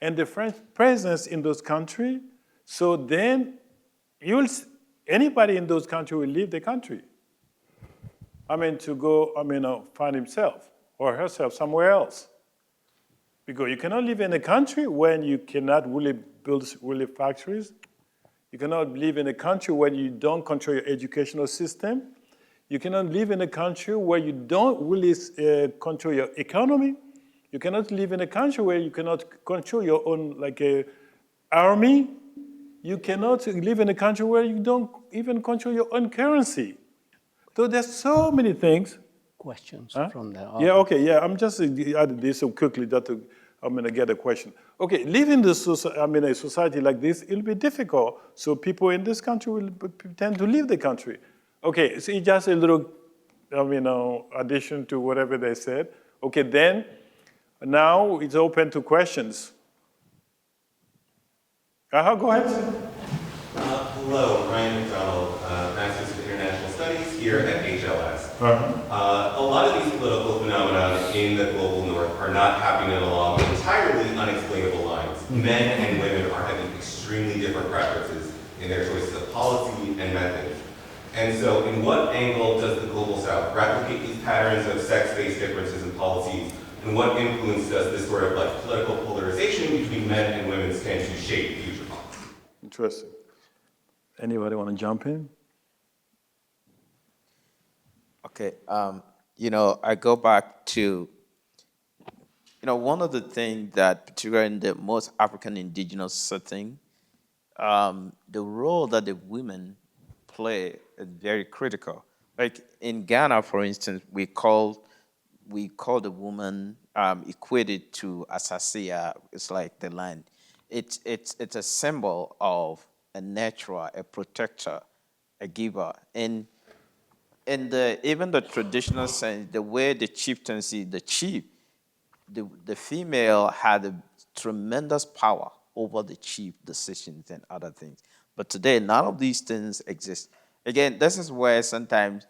and the French presence in those countries, so then anybody in those countries will leave the country. To go, find himself or herself somewhere else. Because you cannot live in a country when you cannot really build factories. You cannot live in a country where you don't control your educational system. You cannot live in a country where you don't really control your economy. You cannot live in a country where you cannot control your own army. You cannot live in a country where you don't even control your own currency. So there's so many things. Questions from the audience. Yeah, okay, yeah. I'm just adding this so quickly that I'm going to get a question. Okay, living in a society like this, it'll be difficult. So people in this country will tend to leave the country. Okay, so just a little, addition to whatever they said. Okay, then now it's open to questions. Go ahead. Hello, Ryan McDonald, Master's of International Studies here at HLS. A lot of these political phenomena in the global north are not happening along entirely unexplainable lines. Men and women are having extremely different preferences in their choices of policy and methods. And so in what angle does the global south replicate these patterns of sex-based differences in policies, and what influence does this sort of political polarization between men and women stand to shape future policy? Interesting. Anybody want to jump in? Okay, I go back to, one of the things that, particularly in the most African indigenous setting, the role that the women play is very critical. Like in Ghana, for instance, we call the woman equated to Asasia. It's like the land. It's a symbol of a nurturer, a protector, a giver. And in even the traditional sense, the way the chieftaincy, the chief, the female had a tremendous power over the chief decisions and other things. But today, none of these things exist. Again, this is where sometimes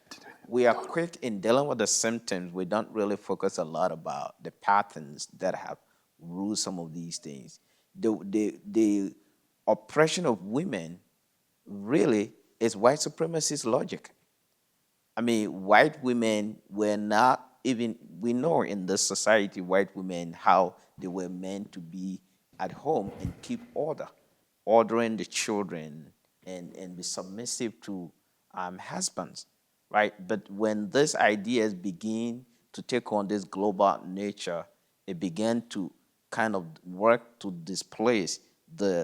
we are quick in dealing with the symptoms. We don't really focus a lot about the patterns that have ruled some of these things. The oppression of women really is white supremacist logic. I mean, white women were not even, we know in this society, white women, how they were meant to be at home and keep order, ordering the children and be submissive to husbands, right? But when these ideas begin to take on this global nature, it began to kind of work to displace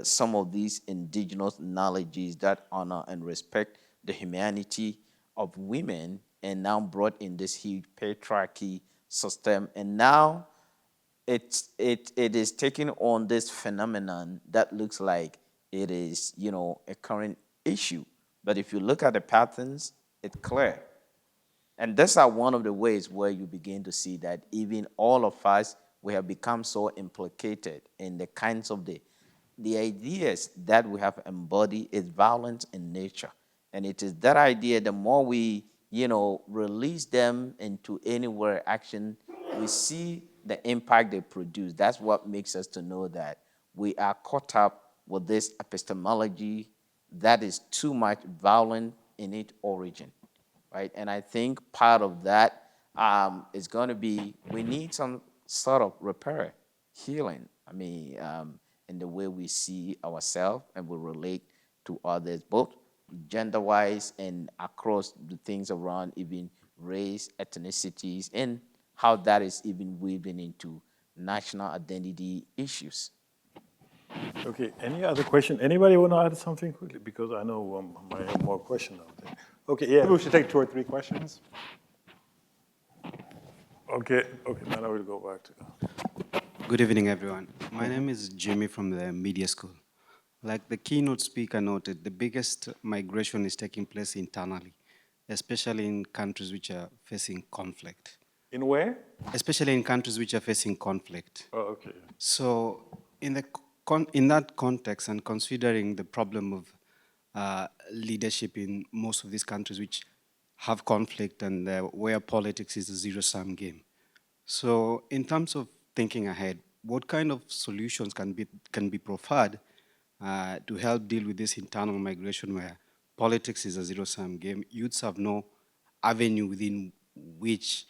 some of these indigenous knowledges that honor and respect the humanity of women, and now brought in this huge patriarchy system. And now it is taking on this phenomenon that looks like it is, a current issue. But if you look at the patterns, it's clear. And these are one of the ways where you begin to see that even all of us, we have become so implicated in the kinds of the ideas that we have embodied is violent in nature. And it is that idea, the more we, release them into anywhere action, we see the impact they produce. That's what makes us to know that we are caught up with this epistemology that is too much violent in its origin, right? And I think part of that is going to be, we need some sort of repair, healing. I mean, in the way we see ourselves and we relate to others, both gender-wise and across the things around even race, ethnicities, and how that is even weaving into national identity issues. Okay, any other question? Anybody want to add something quickly? Because I know I have more questions out there. Okay, yeah. Maybe we should take 2 or 3 questions. Okay, now I will go back to. Good evening, everyone. My name is Jimmy from the media school. Like the keynote speaker noted, the biggest migration is taking place internally, especially in countries which are facing conflict. In where? Especially in countries which are facing conflict. Oh, okay. So in that context, and considering the problem of leadership in most of these countries which have conflict and where politics is a zero-sum game. So in terms of thinking ahead, what kind of solutions can be proffered to help deal with this internal migration where politics is a zero-sum game? Youths have no avenue within which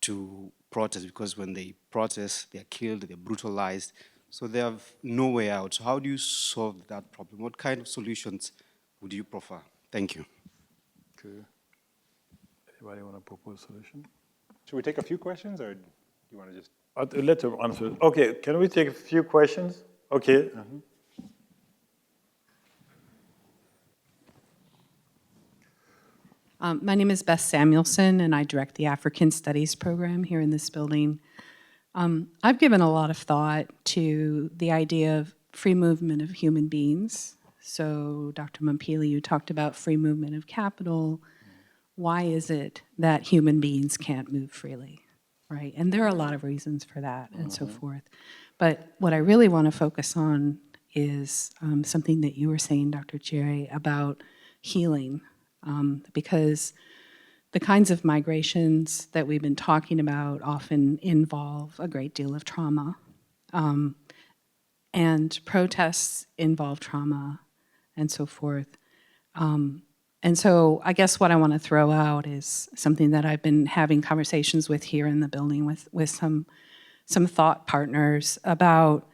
to protest, because when they protest, they're killed, they're brutalized, so they have no way out. So how do you solve that problem? What kind of solutions would you prefer? Thank you. Okay. Anybody want to propose a solution? Should we take a few questions, or do you want to just? Let them answer. Okay, can we take a few questions? Okay. My name is Beth Samuelson, and I direct the African Studies program here in this building. I've given a lot of thought to the idea of free movement of human beings. So, Dr. Mampili, you talked about free movement of capital. Why is it that human beings can't move freely, right? And there are a lot of reasons for that and so forth. But what I really want to focus on is something that you were saying, Dr. Kyere, about healing. Because the kinds of migrations that we've been talking about often involve a great deal of trauma. And protests involve trauma and so forth. And so I guess what I want to throw out is something that I've been having conversations with here in the building with some thought partners about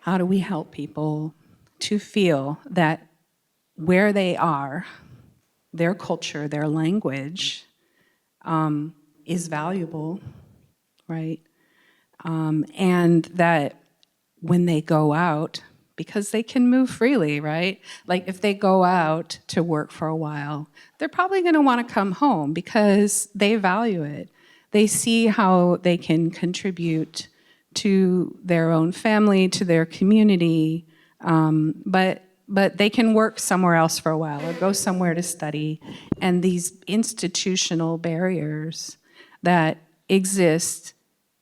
how do we help people to feel that where they are, their culture, their language is valuable, right? And that when they go out, because they can move freely, right? Like if they go out to work for a while, they're probably going to want to come home because they value it. They see how they can contribute to their own family, to their community, but they can work somewhere else for a while or go somewhere to study. And these institutional barriers that exist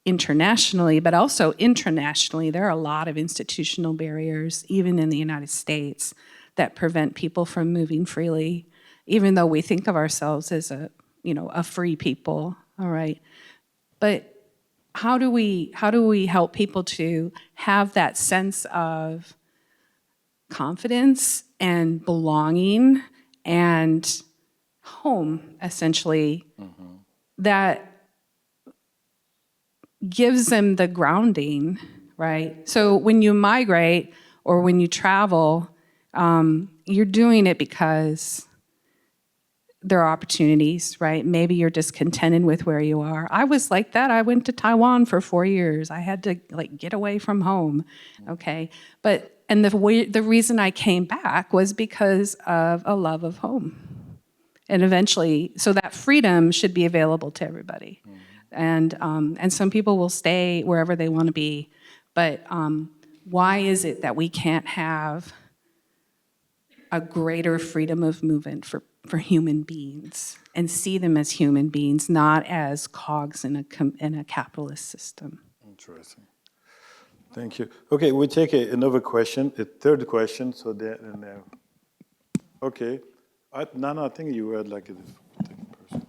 internationally, but also internationally, there are a lot of institutional barriers, even in the United States, that prevent people from moving freely. even though we think of ourselves as a free people, all right? But how do we help people to have that sense of confidence and belonging and home, essentially, that gives them the grounding, right? So when you migrate or when you travel, you're doing it because there are opportunities, right? Maybe you're discontented with where you are. I was like that. I went to Taiwan for 4 years. I had to get away from home, okay? And the reason I came back was because of a love of home. And eventually, so that freedom should be available to everybody. And some people will stay wherever they want to be. But why is it that we can't have a greater freedom of movement for human beings and see them as human beings, not as cogs in a capitalist system? Interesting. Thank you. Okay, we take another question, a third question. So okay. Nana, I think you were like a second person.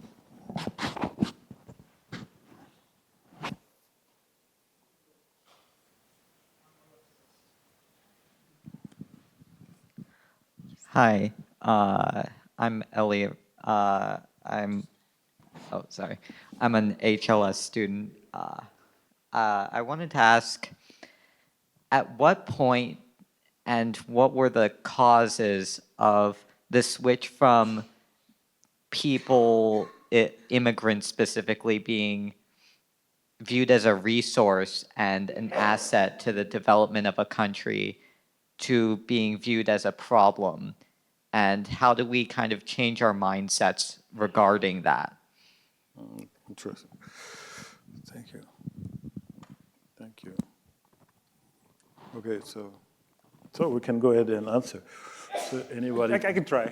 Hi, I'm Elliot. I'm an HLS student. I wanted to ask, at what point and what were the causes of the switch from people, immigrants specifically, being viewed as a resource and an asset to the development of a country to being viewed as a problem? And how do we kind of change our mindsets regarding that? Interesting. Thank you. Thank you. Okay, so we can go ahead and answer. So anybody? I can try.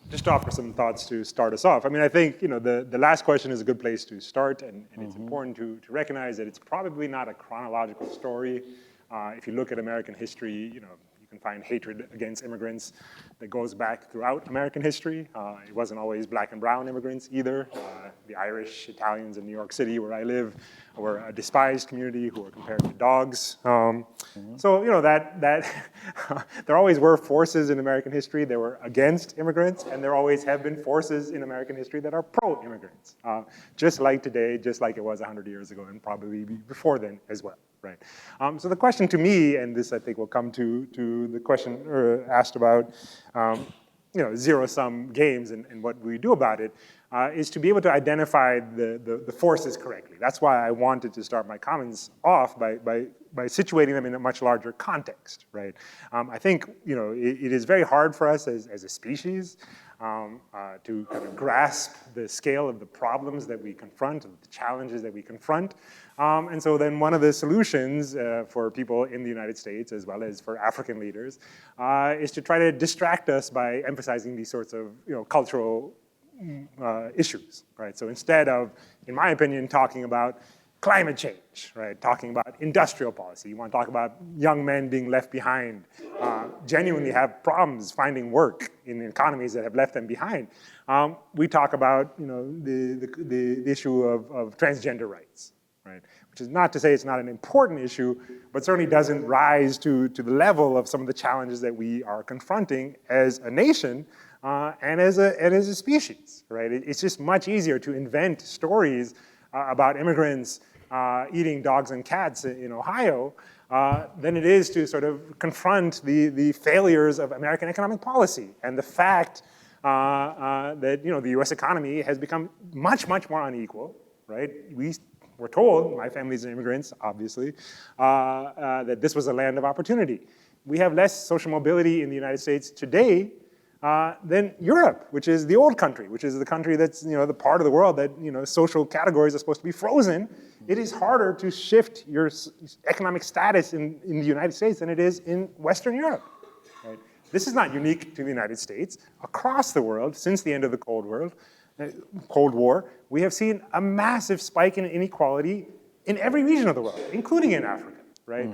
Just to offer some thoughts to start us off. I mean, I think the last question is a good place to start, and it's important to recognize that it's probably not a chronological story. If you look at American history, you can find hatred against immigrants that goes back throughout American history. It wasn't always black and brown immigrants either. The Irish, Italians in New York City, where I live, were a despised community who were compared to dogs. So that there always were forces in American history that were against immigrants, and there always have been forces in American history that are pro-immigrants, just like today, just like it was 100 years ago, and probably before then as well. Right. So the question to me, and this I think will come to the question asked about, zero-sum games and what we do about it, is to be able to identify the forces correctly. That's why I wanted to start my comments off by situating them in a much larger context, right? I think it is very hard for us as a species to kind of grasp the scale of the problems that we confront, the challenges that we confront. And so then one of the solutions for people in the United States, as well as for African leaders, is to try to distract us by emphasizing these sorts of cultural issues, right? So instead of, in my opinion, talking about climate change, right? Talking about industrial policy. You want to talk about young men being left behind, genuinely have problems finding work in economies that have left them behind. We talk about the issue of transgender rights, right? Which is not to say it's not an important issue, but certainly doesn't rise to the level of some of the challenges that we are confronting as a nation and as a species, right? It's just much easier to invent stories about immigrants eating dogs and cats in Ohio than it is to sort of confront the failures of American economic policy and the fact that the U.S. economy has become much, much more unequal, right? We're told, my family's immigrants, obviously, that this was a land of opportunity. We have less social mobility in the United States today than Europe, which is the old country, which is the country that's the part of the world that social categories are supposed to be frozen. It is harder to shift your economic status in the United States than it is in Western Europe. Right? This is not unique to the United States. Across the world, since the end of the Cold War, we have seen a massive spike in inequality in every region of the world, including in Africa. Right?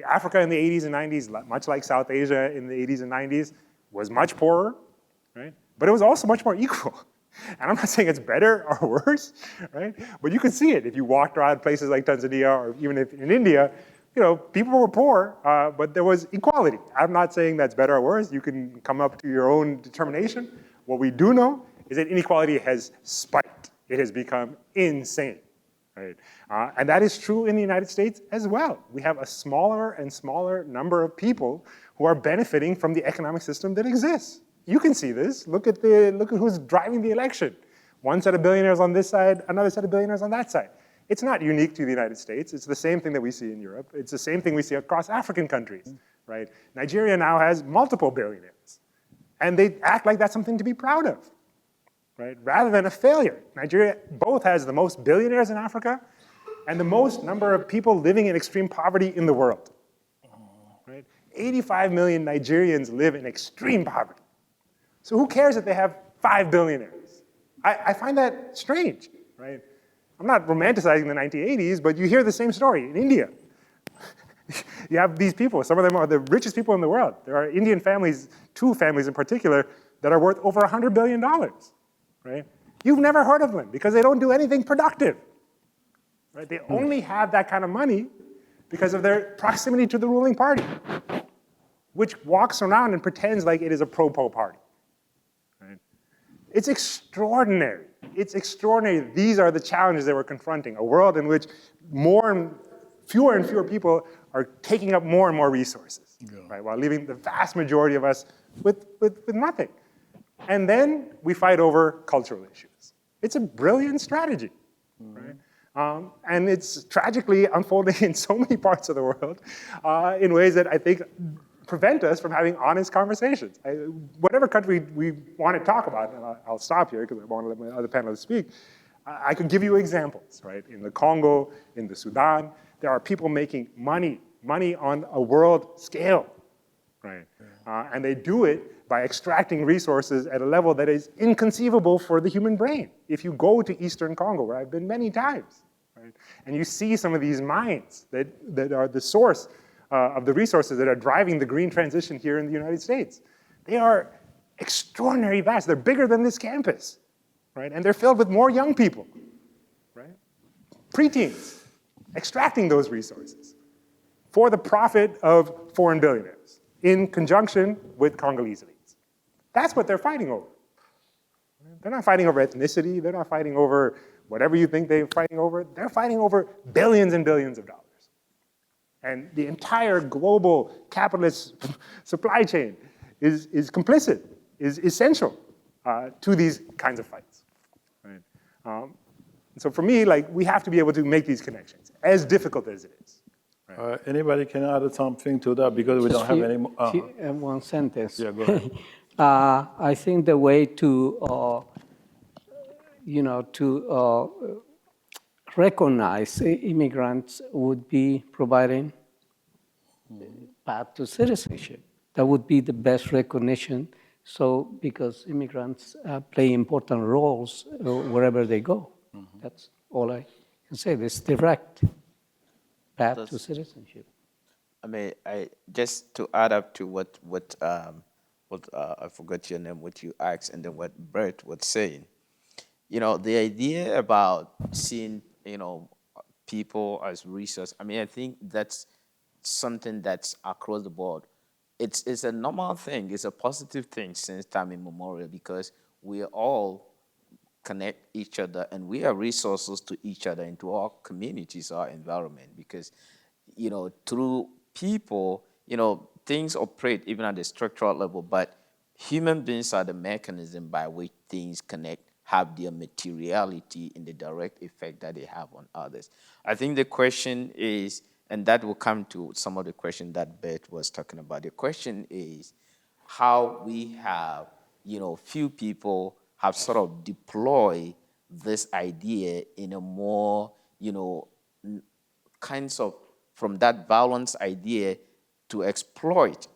Africa in the 80s and 90s, much like South Asia in the 80s and 90s, was much poorer, right? but it was also much more equal. And I'm not saying it's better or worse, right? But you can see it if you walked around places like Tanzania or even if in India, people were poor, but there was equality. I'm not saying that's better or worse. You can come up to your own determination. What we do know is that inequality has spiked. It has become insane, right? And that is true in the United States as well. We have a smaller and smaller number of people who are benefiting from the economic system that exists. You can see this. Look at who's driving the election. One set of billionaires on this side, another set of billionaires on that side. It's not unique to the United States. It's the same thing that we see in Europe. It's the same thing we see across African countries, right? Nigeria now has multiple billionaires. And they act like that's something to be proud of, right? Rather than a failure. Nigeria both has the most billionaires in Africa and the most number of people living in extreme poverty in the world, right? 85 million Nigerians live in extreme poverty. So who cares if they have 5 billionaires? I find that strange, right? I'm not romanticizing the 1980s, but you hear the same story in India. You have these people, some of them are the richest people in the world. There are Indian families, 2 families in particular, that are worth over $100 billion, right? You've never heard of them because they don't do anything productive, right? They only have that kind of money because of their proximity to the ruling party, which walks around and pretends like it is a pro-po party. It's extraordinary. It's extraordinary. These are the challenges that we're confronting. A world in which fewer and fewer people are taking up more and more resources, right? While leaving the vast majority of us with nothing. And then we fight over cultural issues. It's a brilliant strategy, right? And it's tragically unfolding in so many parts of the world in ways that I think prevent us from having honest conversations. Whatever country we want to talk about, and I'll stop here because I want to let my other panelists speak, I could give you examples, right? In the Congo, in the Sudan, there are people making money on a world scale, right? And they do it by extracting resources at a level that is inconceivable for the human brain. If you go to Eastern Congo, where I've been many times, right? And you see some of these mines that are the source of the resources that are driving the green transition here in the United States. They are extraordinarily vast. They're bigger than this campus, right? And they're filled with more young people, right? Preteens, extracting those resources for the profit of foreign billionaires in conjunction with Congolese elites. That's what they're fighting over. They're not fighting over ethnicity. They're not fighting over whatever you think they're fighting over. They're fighting over billions and billions of dollars. And the entire global capitalist supply chain is complicit, is essential to these kinds of fights. Right? So for me, we have to be able to make these connections, as difficult as it is. Right? Anybody can add something to that because we don't have any more. One sentence. Yeah, go ahead. I think the way to recognize immigrants would be providing path to citizenship. That would be the best recognition. So, because immigrants play important roles wherever they go. That's all I can say. This direct path to citizenship. I mean, just to add up to what I forgot your name, what you asked, and then what Bert was saying. The idea about seeing, people as resource, I think that's something that's across the board. It's a normal thing. It's a positive thing since time immemorial because we all connect each other and we are resources to each other and to our communities, our environment. Because, through people, things operate even at the structural level, but human beings are the mechanism by which things connect, have their materiality in the direct effect that they have on others. I think the question is, and that will come to some of the questions that Bert was talking about. The question is how we have, few people have sort of deployed this idea in a more, kinds of, from that balance idea to exploit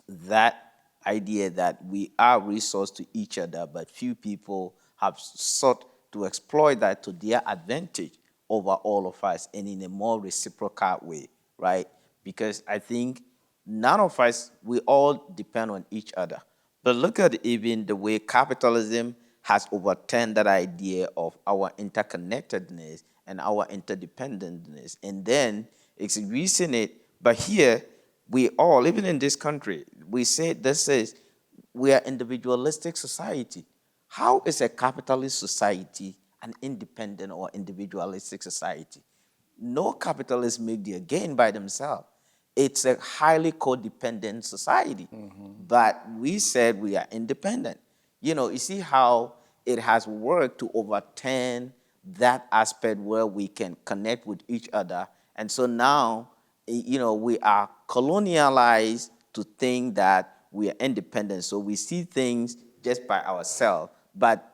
that idea that we are resource to each other, but few people have sought to exploit that to their advantage over all of us and in a more reciprocal way, right? Because I think none of us, we all depend on each other. But look at even the way capitalism has overturned that idea of our interconnectedness and our interdependentness. And then it's using it, but here we all, even in this country, we say we are individualistic society. How is a capitalist society an independent or individualistic society? No capitalists make their gain by themselves. It's a highly codependent society. But we said we are independent. You see how it has worked to overturn that aspect where we can connect with each other. And so now, we are colonialized to think that we are independent. So we see things just by ourselves. But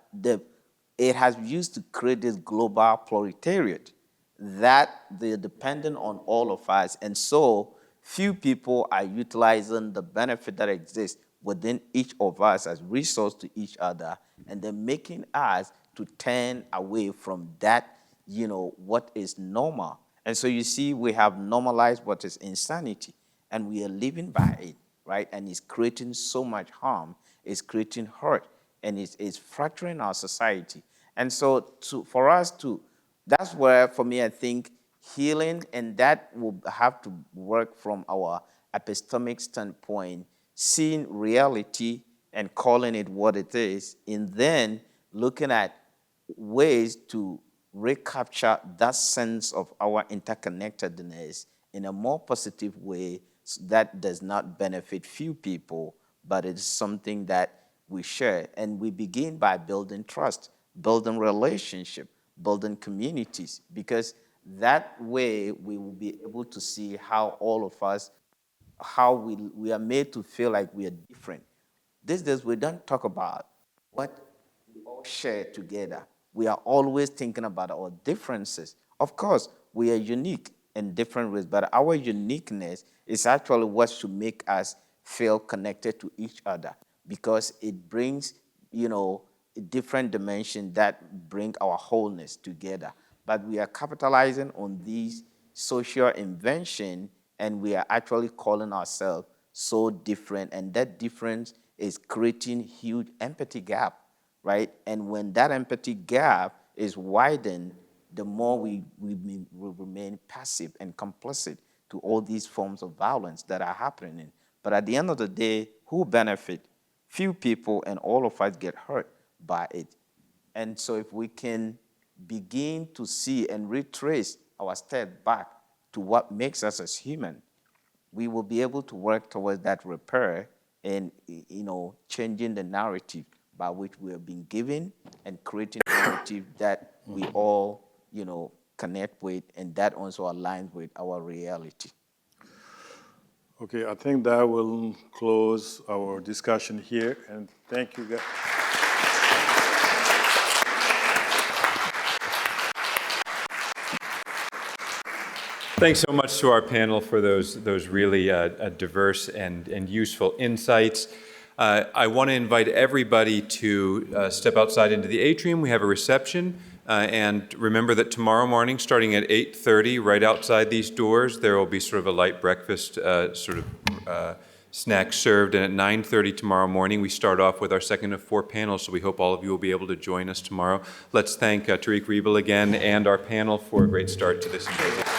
it has used to create this global proletariat that they're dependent on all of us. And so few people are utilizing the benefit that exists within each of us as resource to each other, and then making us to turn away from that, what is normal. And so you see, we have normalized what is insanity, and we are living by it, right? And it's creating so much harm, it's creating hurt, and it's fracturing our society. And so for us to, that's where, for me, I think healing, and that will have to work from our epistemic standpoint, seeing reality and calling it what it is, and then looking at ways to recapture that sense of our interconnectedness in a more positive way that does not benefit few people, but it's something that we share. And we begin by building trust, building relationship, building communities, because that way we will be able to see how all of us, how we are made to feel like we are different. These days we don't talk about what we all share together. We are always thinking about our differences. Of course, we are unique in different ways, but our uniqueness is actually what should make us feel connected to each other, because it brings, a different dimension that bring our wholeness together. But we are capitalizing on these social invention, and we are actually calling ourselves so different, and that difference is creating huge empathy gap, right? And when that empathy gap is widened, the more we remain passive and complicit to all these forms of violence that are happening. But at the end of the day, who benefit? Few people, and all of us get hurt by it. And so if we can begin to see and retrace our step back to what makes us as human, we will be able to work towards that repair and, changing the narrative by which we have been given, and creating a narrative that we all, connect with, and that also aligns with our reality. Okay, I think that will close our discussion here, and thank you guys. Thanks so much to our panel for those really diverse and useful insights. I want to invite everybody to step outside into the atrium. We have a reception. And remember that tomorrow morning, starting at 8:30, right outside these doors, there will be sort of a light breakfast snack served. And at 9:30 tomorrow morning, we start off with our second of 4 panels. So we hope all of you will be able to join us tomorrow. Let's thank Tariq Riebel again and our panel for a great start to this symposium.